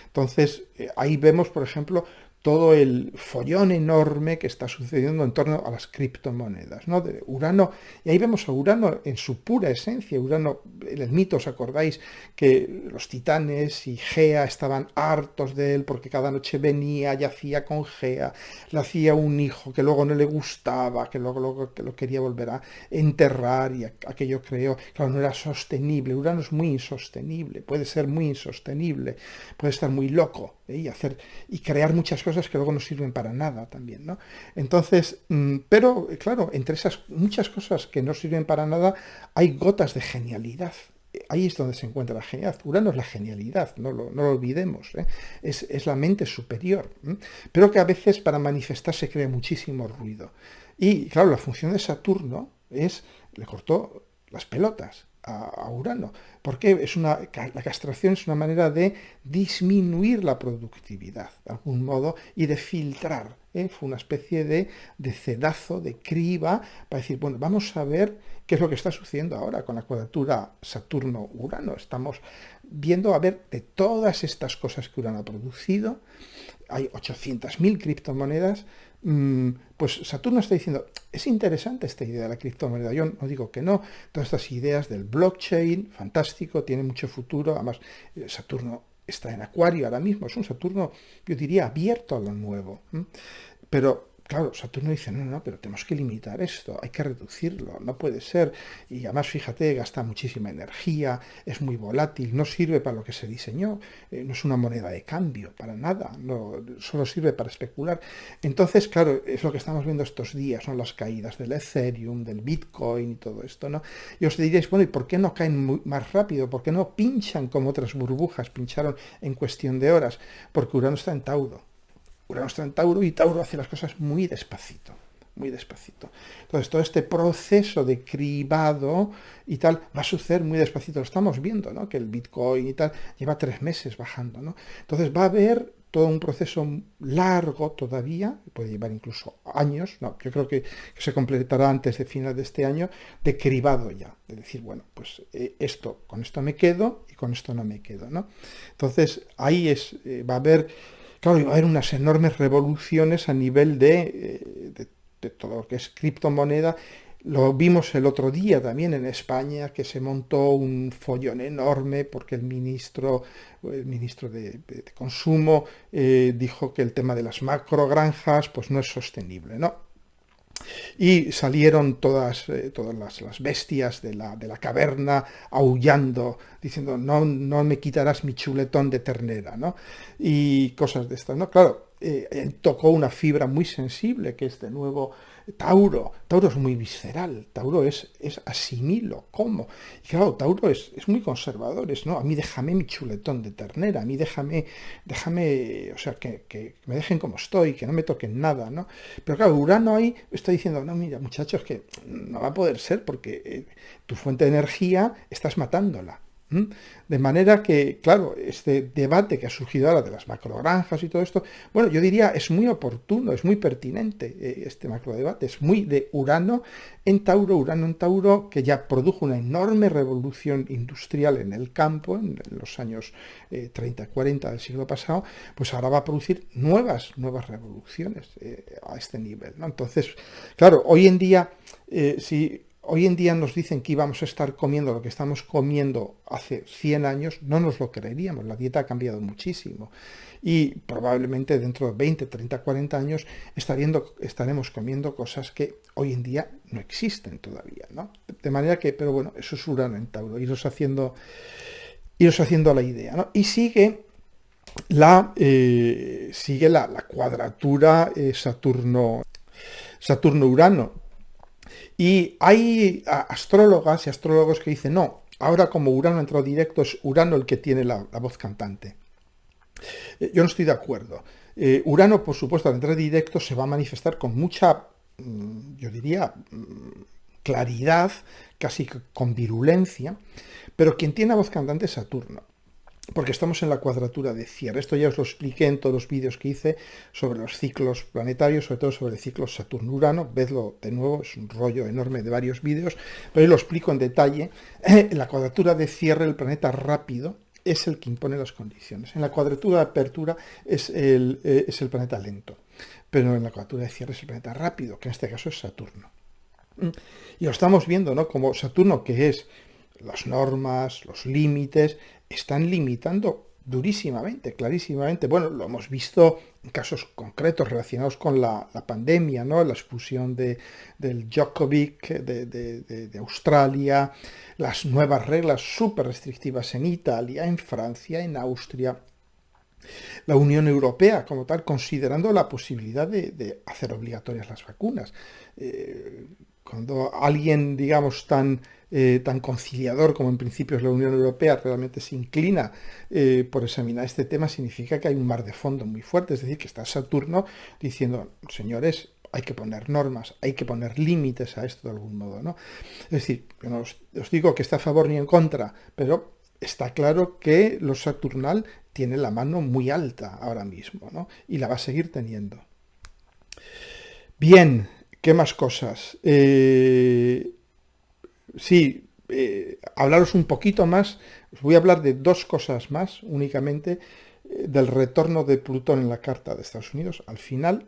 Entonces, ahí vemos, por ejemplo, todo el follón enorme que está sucediendo en torno a las criptomonedas, ¿no? De Urano, y ahí vemos a Urano en su pura esencia. Urano, en el mito, ¿os acordáis que los titanes y Gea estaban hartos de él porque cada noche venía y hacía con Gea, le hacía un hijo que luego no le gustaba, que luego que lo quería volver a enterrar y aquello creó, claro, no era sostenible. Urano es muy insostenible, puede ser muy insostenible, puede estar muy loco, y crear muchas cosas que luego no sirven para nada también, ¿no? Entonces, pero claro, entre esas muchas cosas que no sirven para nada, hay gotas de genialidad. Ahí es donde se encuentra la genialidad. Urano es la genialidad, no lo olvidemos, ¿eh? Es la mente superior, ¿eh? Pero que a veces para manifestarse crea muchísimo ruido. Y claro, la función de Saturno le cortó las pelotas a Urano, porque la castración es una manera de disminuir la productividad, de algún modo, y de filtrar. Fue una especie de cedazo, de criba, para decir, bueno, vamos a ver qué es lo que está sucediendo ahora con la cuadratura Saturno-Urano. Estamos viendo, a ver, de todas estas cosas que Urano ha producido, hay 800.000 criptomonedas, pues Saturno está diciendo, es interesante esta idea de la criptomoneda, yo no digo que no, todas estas ideas del blockchain, fantástico, tiene mucho futuro, además Saturno está en Acuario ahora mismo, es un Saturno, yo diría, abierto a lo nuevo, pero claro, Saturno dice, no, no, pero tenemos que limitar esto, hay que reducirlo, no puede ser. Y además, fíjate, gasta muchísima energía, es muy volátil, no sirve para lo que se diseñó, no es una moneda de cambio, para nada, no, solo sirve para especular. Entonces, claro, es lo que estamos viendo estos días, son las caídas del Ethereum, del Bitcoin y todo esto, ¿no? Y os diréis, bueno, ¿y por qué no caen más rápido? ¿Por qué no pinchan como otras burbujas pincharon en cuestión de horas? Porque Urano está en Tauro. Urano está en Tauro y Tauro hace las cosas muy despacito, muy despacito. Entonces, todo este proceso de cribado y tal va a suceder muy despacito. Lo estamos viendo, ¿no? Que el Bitcoin y tal lleva 3 meses bajando, ¿no? Entonces, va a haber todo un proceso largo todavía, puede llevar incluso años, no, yo creo que se completará antes de final de este año, de cribado ya, de decir, bueno, pues con esto me quedo y con esto no me quedo, ¿no? Entonces, ahí va a haber... Claro, va a haber unas enormes revoluciones a nivel de todo lo que es criptomoneda. Lo vimos el otro día también en España, que se montó un follón enorme porque el ministro de Consumo dijo que el tema de las macrogranjas pues no es sostenible, ¿no? Y salieron todas las bestias de la caverna aullando, diciendo, no, no me quitarás mi chuletón de ternera, ¿no? Y cosas de estas, ¿no? Claro, él tocó una fibra muy sensible, que es de nuevo Tauro. Tauro es muy visceral, Tauro es asimilo, ¿cómo? Y claro, Tauro es muy conservador, ¿no? A mí déjame mi chuletón de ternera, a mí déjame, o sea, que me dejen como estoy, que no me toquen nada, ¿no? Pero claro, Urano ahí está diciendo, no, mira, muchachos, que no va a poder ser porque tu fuente de energía estás matándola. De manera que, claro, este debate que ha surgido ahora de las macrogranjas y todo esto, bueno, yo diría es muy oportuno, es muy pertinente este macrodebate, es muy de Urano en Tauro, que ya produjo una enorme revolución industrial en el campo en los años 30-40 del siglo pasado, pues ahora va a producir nuevas revoluciones a este nivel, ¿no? Entonces, claro, hoy en día, si hoy en día nos dicen que íbamos a estar comiendo lo que estamos comiendo hace 100 años, no nos lo creeríamos, la dieta ha cambiado muchísimo y probablemente dentro de 20, 30, 40 años estaremos comiendo cosas que hoy en día no existen todavía, ¿no? De manera que, pero bueno, eso es Urano en Tauro, iros haciendo la idea, ¿no? Y sigue la cuadratura Saturno-Urano. Y hay astrólogas y astrólogos que dicen, no, ahora como Urano ha entrado directo, es Urano el que tiene la voz cantante. Yo no estoy de acuerdo. Urano, por supuesto, al entrar directo se va a manifestar con mucha, yo diría, claridad, casi con virulencia, pero quien tiene la voz cantante es Saturno. Porque estamos en la cuadratura de cierre. Esto ya os lo expliqué en todos los vídeos que hice sobre los ciclos planetarios, sobre todo sobre el ciclo Saturno-Urano. Vedlo de nuevo, es un rollo enorme de varios vídeos, pero hoy lo explico en detalle. En la cuadratura de cierre, el planeta rápido es el que impone las condiciones. En la cuadratura de apertura es el planeta lento, pero en la cuadratura de cierre es el planeta rápido, que en este caso es Saturno. Y lo estamos viendo, ¿no? Como Saturno, que es las normas, los límites, están limitando durísimamente, clarísimamente. Bueno, lo hemos visto en casos concretos relacionados con la pandemia, ¿no? La expulsión del Djokovic de Australia, las nuevas reglas súper restrictivas en Italia, en Francia, en Austria. La Unión Europea, como tal, considerando la posibilidad de hacer obligatorias las vacunas. Cuando alguien, digamos, tan conciliador como en principio es la Unión Europea realmente se inclina por examinar este tema, significa que hay un mar de fondo muy fuerte, es decir, que está Saturno diciendo, señores, hay que poner normas, hay que poner límites a esto de algún modo, ¿no? Es decir, yo no os digo que está a favor ni en contra, pero está claro que lo Saturnal tiene la mano muy alta ahora mismo, ¿no? Y la va a seguir teniendo. Bien, ¿qué más cosas? Sí, hablaros un poquito más, os voy a hablar de dos cosas más únicamente, del retorno de Plutón en la carta de Estados Unidos al final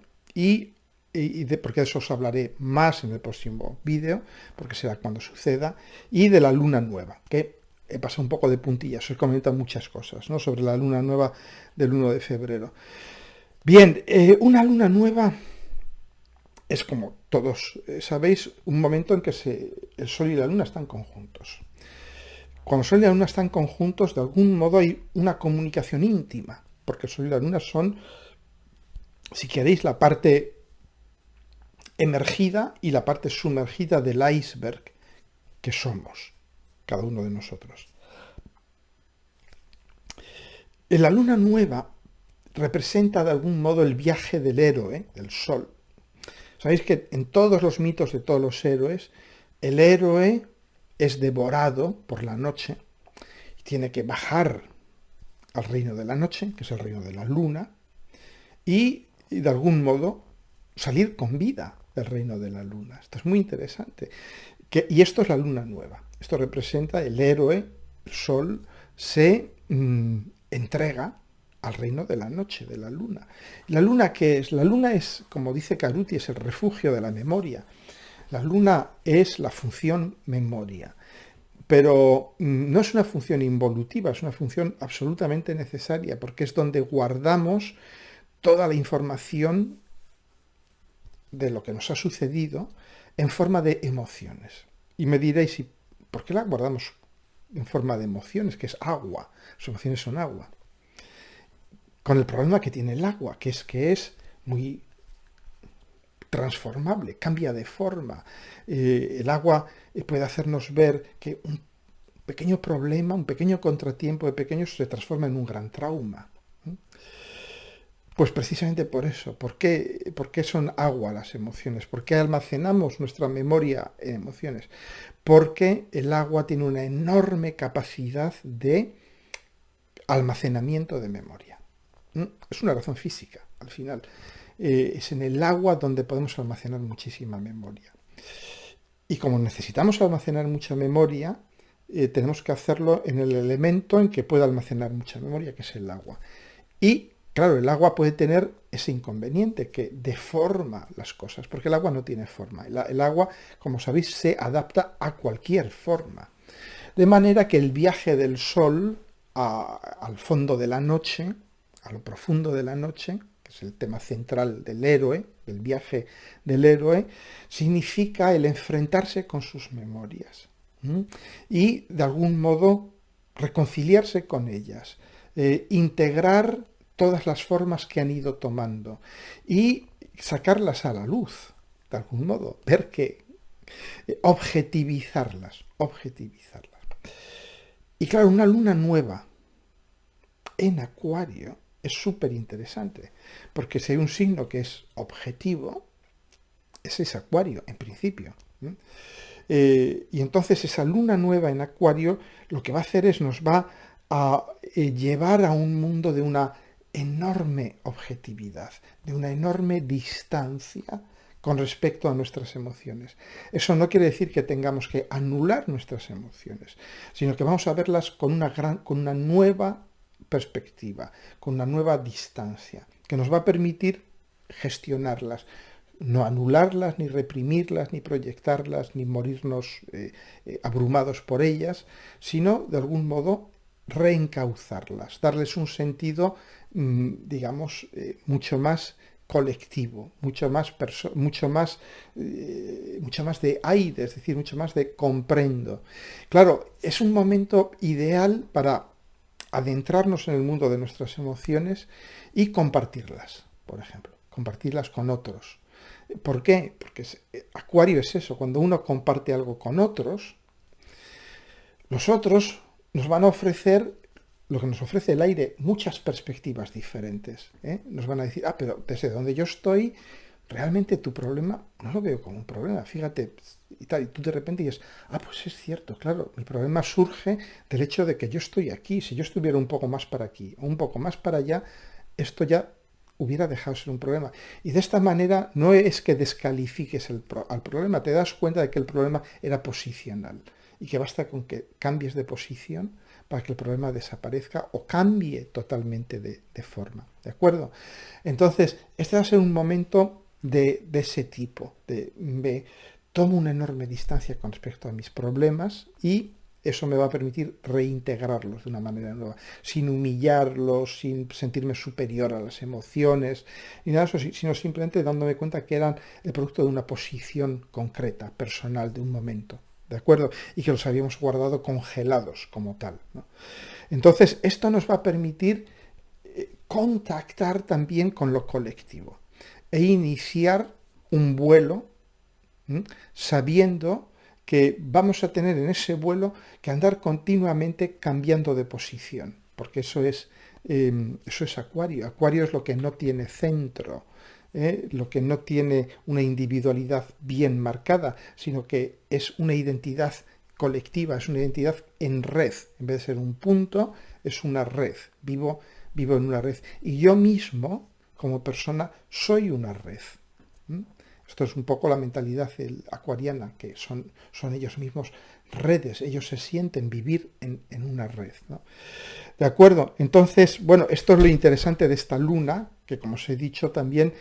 porque de eso os hablaré más en el próximo vídeo, porque será cuando suceda, y de la luna nueva, que he pasado un poco de puntillas, os he comentado muchas cosas, ¿no?, sobre la luna nueva del 1 de febrero. Bien, una luna nueva es, como todos sabéis, un momento en que el Sol y la Luna están conjuntos. Cuando el Sol y la Luna están conjuntos, de algún modo hay una comunicación íntima, porque el Sol y la Luna son, si queréis, la parte emergida y la parte sumergida del iceberg que somos, cada uno de nosotros. La luna nueva representa de algún modo el viaje del héroe, del Sol. Sabéis que en todos los mitos de todos los héroes, el héroe es devorado por la noche y tiene que bajar al reino de la noche, que es el reino de la luna, y de algún modo salir con vida del reino de la luna. Esto es muy interesante. Y esto es la luna nueva. Esto representa el héroe, el Sol, se entrega al reino de la noche, de la luna. ¿La luna qué es? La luna es, como dice Caruti, es el refugio de la memoria. La luna es la función memoria. Pero no es una función involutiva, es una función absolutamente necesaria, porque es donde guardamos toda la información de lo que nos ha sucedido en forma de emociones. Y me diréis, ¿por qué la guardamos en forma de emociones? Que es agua. Las emociones son agua. Con el problema que tiene el agua, que es muy transformable, cambia de forma. El agua puede hacernos ver que un pequeño problema, un pequeño contratiempo de pequeños se transforma en un gran trauma. Pues precisamente por eso. ¿Por qué son agua las emociones? ¿Por qué almacenamos nuestra memoria en emociones? Porque el agua tiene una enorme capacidad de almacenamiento de memoria. Es una razón física, al final. Es en el agua donde podemos almacenar muchísima memoria. Y como necesitamos almacenar mucha memoria, tenemos que hacerlo en el elemento en que pueda almacenar mucha memoria, que es el agua. Y claro, el agua puede tener ese inconveniente que deforma las cosas, porque el agua no tiene forma. El agua, como sabéis, se adapta a cualquier forma. De manera que el viaje del Sol al fondo de la noche, a lo profundo de la noche, que es el tema central del héroe, del viaje del héroe, significa el enfrentarse con sus memorias y de algún modo reconciliarse con ellas, integrar todas las formas que han ido tomando y sacarlas a la luz, de algún modo, ver que objetivizarlas. Y claro, una luna nueva en Acuario es súper interesante, porque si hay un signo que es objetivo, ese es Acuario, en principio. Y entonces esa luna nueva en Acuario lo que va a hacer es nos va a llevar a un mundo de una enorme objetividad, de una enorme distancia con respecto a nuestras emociones. Eso no quiere decir que tengamos que anular nuestras emociones, sino que vamos a verlas con una nueva perspectiva, con una nueva distancia, que nos va a permitir gestionarlas, no anularlas, ni reprimirlas, ni proyectarlas, ni morirnos abrumados por ellas, sino de algún modo reencauzarlas, darles un sentido, digamos, mucho más colectivo, mucho más de aire, es decir, mucho más de comprendo. Claro, es un momento ideal para adentrarnos en el mundo de nuestras emociones y compartirlas, por ejemplo, compartirlas con otros. ¿Por qué? Porque Acuario es eso, cuando uno comparte algo con otros, los otros nos van a ofrecer lo que nos ofrece el aire, muchas perspectivas diferentes. Nos van a decir, pero desde donde yo estoy, realmente tu problema no lo veo como un problema, fíjate, y tal, y tú de repente dices, pues es cierto, claro, mi problema surge del hecho de que yo estoy aquí, si yo estuviera un poco más para aquí o un poco más para allá, esto ya hubiera dejado de ser un problema. Y de esta manera no es que descalifiques al problema, te das cuenta de que el problema era posicional y que basta con que cambies de posición para que el problema desaparezca o cambie totalmente de forma, ¿de acuerdo? Entonces, este va a ser un momento de ese tipo, de tomo una enorme distancia con respecto a mis problemas y eso me va a permitir reintegrarlos de una manera nueva, sin humillarlos, sin sentirme superior a las emociones, ni nada de eso, sino simplemente dándome cuenta que eran el producto de una posición concreta, personal, de un momento, ¿de acuerdo? Y que los habíamos guardado congelados como tal, ¿no? Entonces, esto nos va a permitir contactar también con lo colectivo e iniciar un vuelo, sabiendo que vamos a tener en ese vuelo que andar continuamente cambiando de posición, porque eso es Acuario. Acuario es lo que no tiene centro, lo que no tiene una individualidad bien marcada, sino que es una identidad colectiva, es una identidad en red. En vez de ser un punto, es una red. Vivo en una red. Y yo mismo, como persona, soy una red. Esto es un poco la mentalidad acuariana, que son ellos mismos redes, ellos se sienten vivir en una red, ¿no? ¿De acuerdo? Entonces, bueno, esto es lo interesante de esta luna, que como os he dicho también,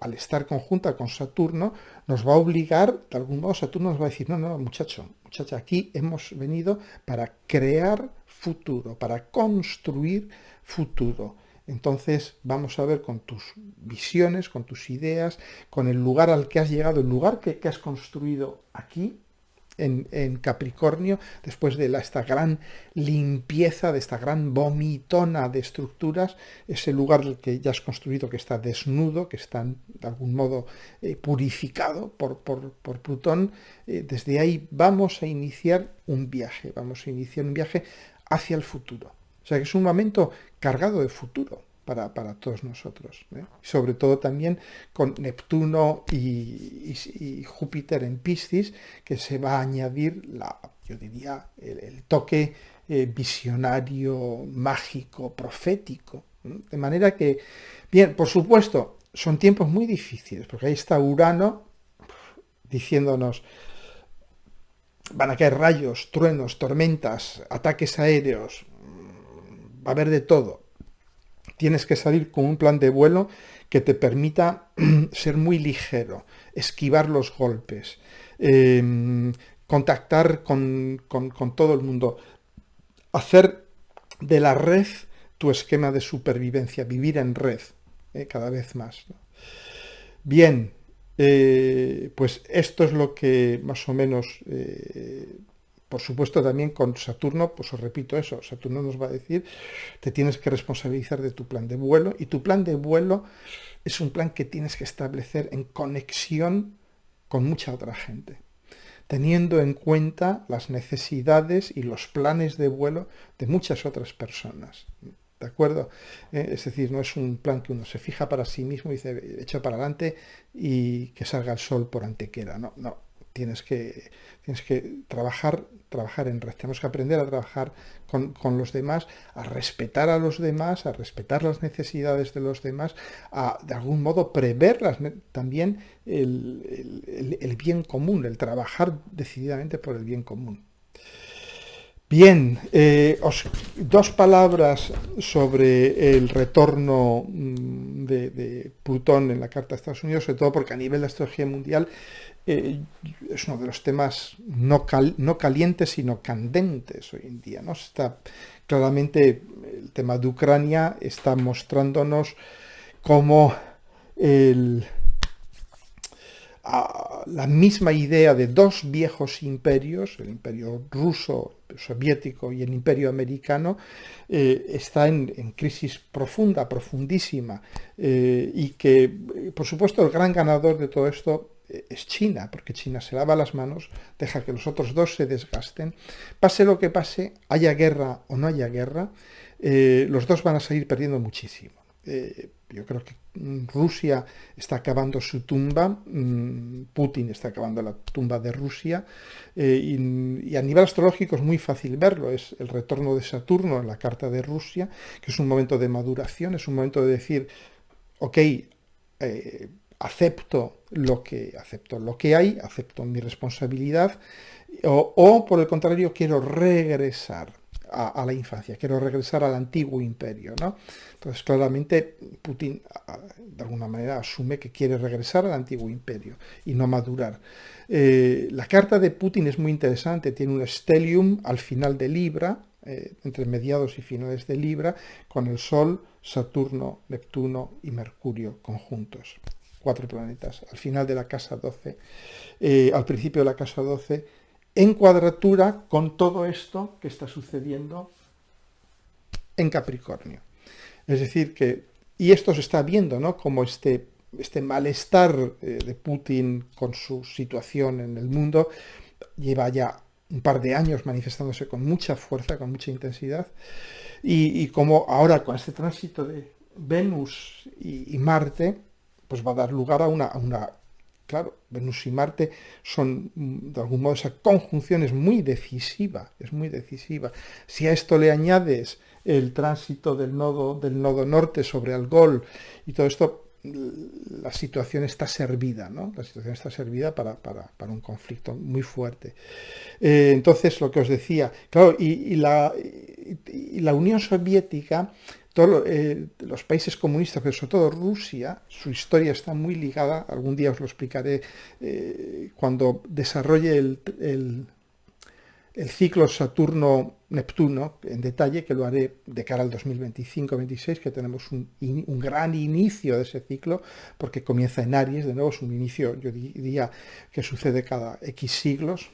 al estar conjunta con Saturno, nos va a obligar, de algún modo Saturno nos va a decir, no, muchacha, aquí hemos venido para crear futuro, para construir futuro. Entonces vamos a ver con tus visiones, con tus ideas, con el lugar al que has llegado, el lugar que has construido aquí, en Capricornio, después de esta gran limpieza, de esta gran vomitona de estructuras, ese lugar que ya has construido, que está desnudo, que está de algún modo purificado por Plutón, desde ahí vamos a iniciar un viaje, hacia el futuro. O sea que es un momento cargado de futuro para todos nosotros, ¿eh? Sobre todo también con Neptuno y Júpiter en Piscis, que se va a añadir, yo diría, el toque visionario, mágico, profético. De manera que, bien, por supuesto, son tiempos muy difíciles, porque ahí está Urano diciéndonos, van a caer rayos, truenos, tormentas, ataques aéreos, va a haber de todo. Tienes que salir con un plan de vuelo que te permita ser muy ligero, esquivar los golpes, contactar con todo el mundo, hacer de la red tu esquema de supervivencia, vivir en red, cada vez más, ¿no? Bien, pues esto es lo que más o menos... por supuesto también con Saturno, pues os repito eso, Saturno nos va a decir, te tienes que responsabilizar de tu plan de vuelo, y tu plan de vuelo es un plan que tienes que establecer en conexión con mucha otra gente, teniendo en cuenta las necesidades y los planes de vuelo de muchas otras personas. ¿De acuerdo? Es decir, no es un plan que uno se fija para sí mismo y dice, echa para adelante y que salga el sol por antequera. No. Tienes que trabajar en red. Tenemos que aprender a trabajar con los demás, a respetar a los demás, a respetar las necesidades de los demás, a de algún modo prever también el bien común, el trabajar decididamente por el bien común. Bien, dos palabras sobre el retorno de Plutón en la Carta de Estados Unidos, sobre todo porque a nivel de astrología mundial es uno de los temas no calientes, sino candentes hoy en día, ¿no? Está claramente el tema de Ucrania está mostrándonos cómo la misma idea de dos viejos imperios, el imperio ruso, soviético y el imperio americano, está en crisis profundísima, y que, por supuesto, el gran ganador de todo esto es China, porque China se lava las manos, deja que los otros dos se desgasten, pase lo que pase, haya guerra o no haya guerra, los dos van a seguir perdiendo muchísimo. Yo creo que Rusia está acabando su tumba, Putin está acabando la tumba de Rusia, y a nivel astrológico es muy fácil verlo, es el retorno de Saturno en la carta de Rusia, que es un momento de maduración, es un momento de decir, ok, acepto lo que hay, acepto mi responsabilidad, o por el contrario, quiero regresar a la infancia, quiero regresar al antiguo imperio, ¿no? Entonces, claramente, Putin, de alguna manera, asume que quiere regresar al antiguo imperio y no madurar. La carta de Putin es muy interesante, tiene un stellium al final de Libra, entre mediados y finales de Libra, con el Sol, Saturno, Neptuno y Mercurio conjuntos. 4 planetas, al final de la casa 12, al principio de la casa 12, en cuadratura con todo esto que está sucediendo en Capricornio. Es decir, y esto se está viendo, ¿no? Como este malestar de Putin con su situación en el mundo lleva ya un par de años manifestándose con mucha fuerza, con mucha intensidad, y como ahora con este tránsito de Venus y Marte, pues va a dar lugar a una claro, Venus y Marte son, de algún modo, esa conjunción es muy decisiva, es muy decisiva. Si a esto le añades el tránsito del nodo norte sobre Algol y todo esto, la situación está servida, ¿no? La situación está servida para un conflicto muy fuerte. Entonces, lo que os decía, claro, y la Unión Soviética, los países comunistas, pero sobre todo Rusia, su historia está muy ligada, algún día os lo explicaré cuando desarrolle el ciclo Saturno-Neptuno en detalle, que lo haré de cara al 2025-26, que tenemos un gran inicio de ese ciclo, porque comienza en Aries, de nuevo es un inicio, yo diría, que sucede cada X siglos.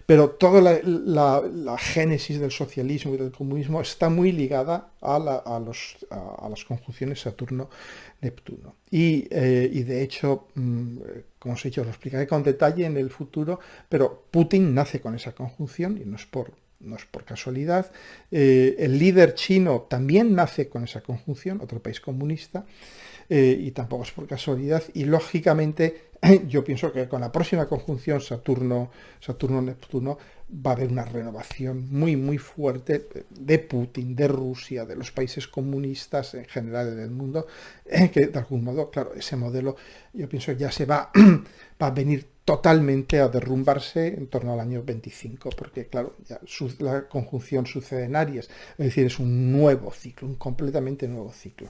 Pero toda la génesis del socialismo y del comunismo está muy ligada a las conjunciones Saturno-Neptuno. Y de hecho, como os he dicho, lo explicaré con detalle en el futuro, pero Putin nace con esa conjunción y no es por casualidad. El líder chino también nace con esa conjunción, otro país comunista, y tampoco es por casualidad. Y lógicamente yo pienso que con la próxima conjunción Saturno-Neptuno va a haber una renovación muy, muy fuerte de Putin, de Rusia, de los países comunistas en general del mundo, que de algún modo, claro, ese modelo yo pienso ya va a venir totalmente a derrumbarse en torno al año 25, porque claro, ya la conjunción sucede en Aries, es decir, es un nuevo ciclo, un completamente nuevo ciclo.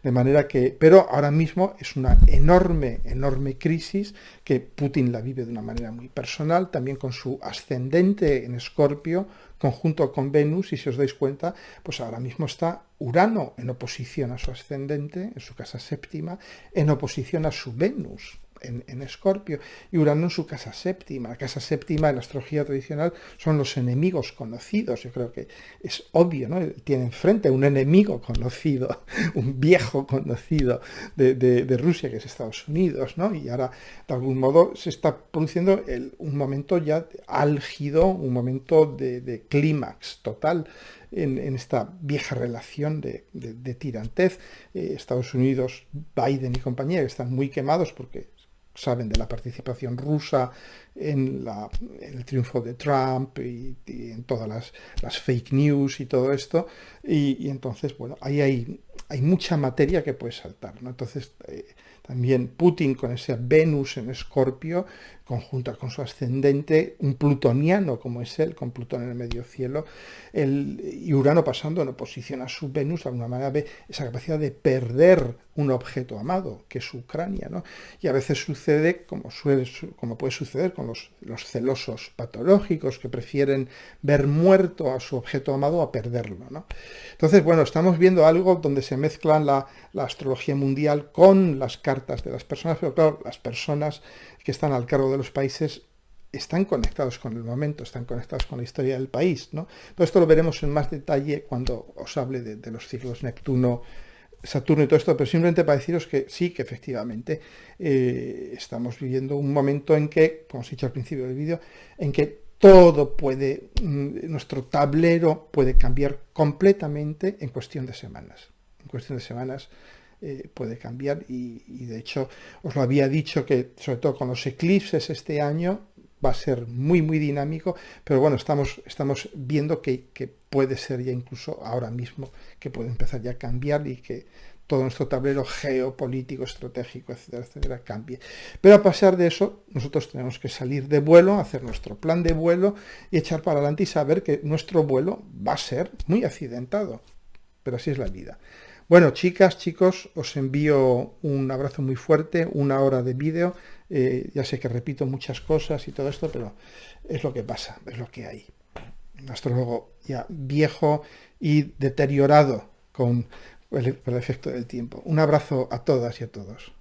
De manera que, pero ahora mismo es una enorme, enorme crisis que Putin la vive de una manera muy personal, también con su ascendente en Escorpio, conjunto con Venus, y si os dais cuenta, pues ahora mismo está Urano en oposición a su ascendente, en su casa séptima, en oposición a su Venus en Escorpio, y Urano en su casa séptima. La casa séptima en la astrología tradicional son los enemigos conocidos. Yo creo que es obvio, ¿no? Tiene enfrente un enemigo conocido, un viejo conocido de Rusia, que es Estados Unidos, ¿no? Y ahora, de algún modo, se está produciendo un momento ya álgido, un momento de clímax total en esta vieja relación de tirantez. Estados Unidos, Biden y compañía, que están muy quemados porque saben de la participación rusa en el triunfo de Trump y en todas las fake news y todo esto, y entonces, bueno, ahí hay mucha materia que puede saltar, ¿no? Entonces, también Putin con ese Venus en Escorpio, conjunta con su ascendente, un plutoniano como es él, con Plutón en el medio cielo, y Urano pasando en oposición a su Venus, de alguna manera ve esa capacidad de perder un objeto amado, que es Ucrania, ¿no? Y a veces sucede, como puede suceder con los celosos patológicos, que prefieren ver muerto a su objeto amado a perderlo, ¿no? Entonces, bueno, estamos viendo algo donde se mezclan la astrología mundial con las cartas de las personas, pero claro, las personas que están al cargo de los países están conectados con el momento, están conectados con la historia del país, ¿no? Todo esto lo veremos en más detalle cuando os hable de los ciclos Neptuno, Saturno y todo esto, pero simplemente para deciros que sí, que efectivamente estamos viviendo un momento en que, como os he dicho al principio del vídeo, en que todo puede, nuestro tablero puede cambiar completamente en cuestión de semanas. En cuestión de semanas puede cambiar y de hecho os lo había dicho que sobre todo con los eclipses este año va a ser muy muy dinámico, pero bueno, estamos viendo que puede ser ya incluso ahora mismo que puede empezar ya a cambiar y que todo nuestro tablero geopolítico, estratégico, etcétera, etcétera, cambie. Pero a pesar de eso, nosotros tenemos que salir de vuelo, hacer nuestro plan de vuelo y echar para adelante y saber que nuestro vuelo va a ser muy accidentado. Pero así es la vida. Bueno, chicas, chicos, os envío un abrazo muy fuerte, 1 hora de vídeo. Ya sé que repito muchas cosas y todo esto, pero es lo que pasa, es lo que hay. Un astrólogo ya viejo y deteriorado con el efecto del tiempo. Un abrazo a todas y a todos.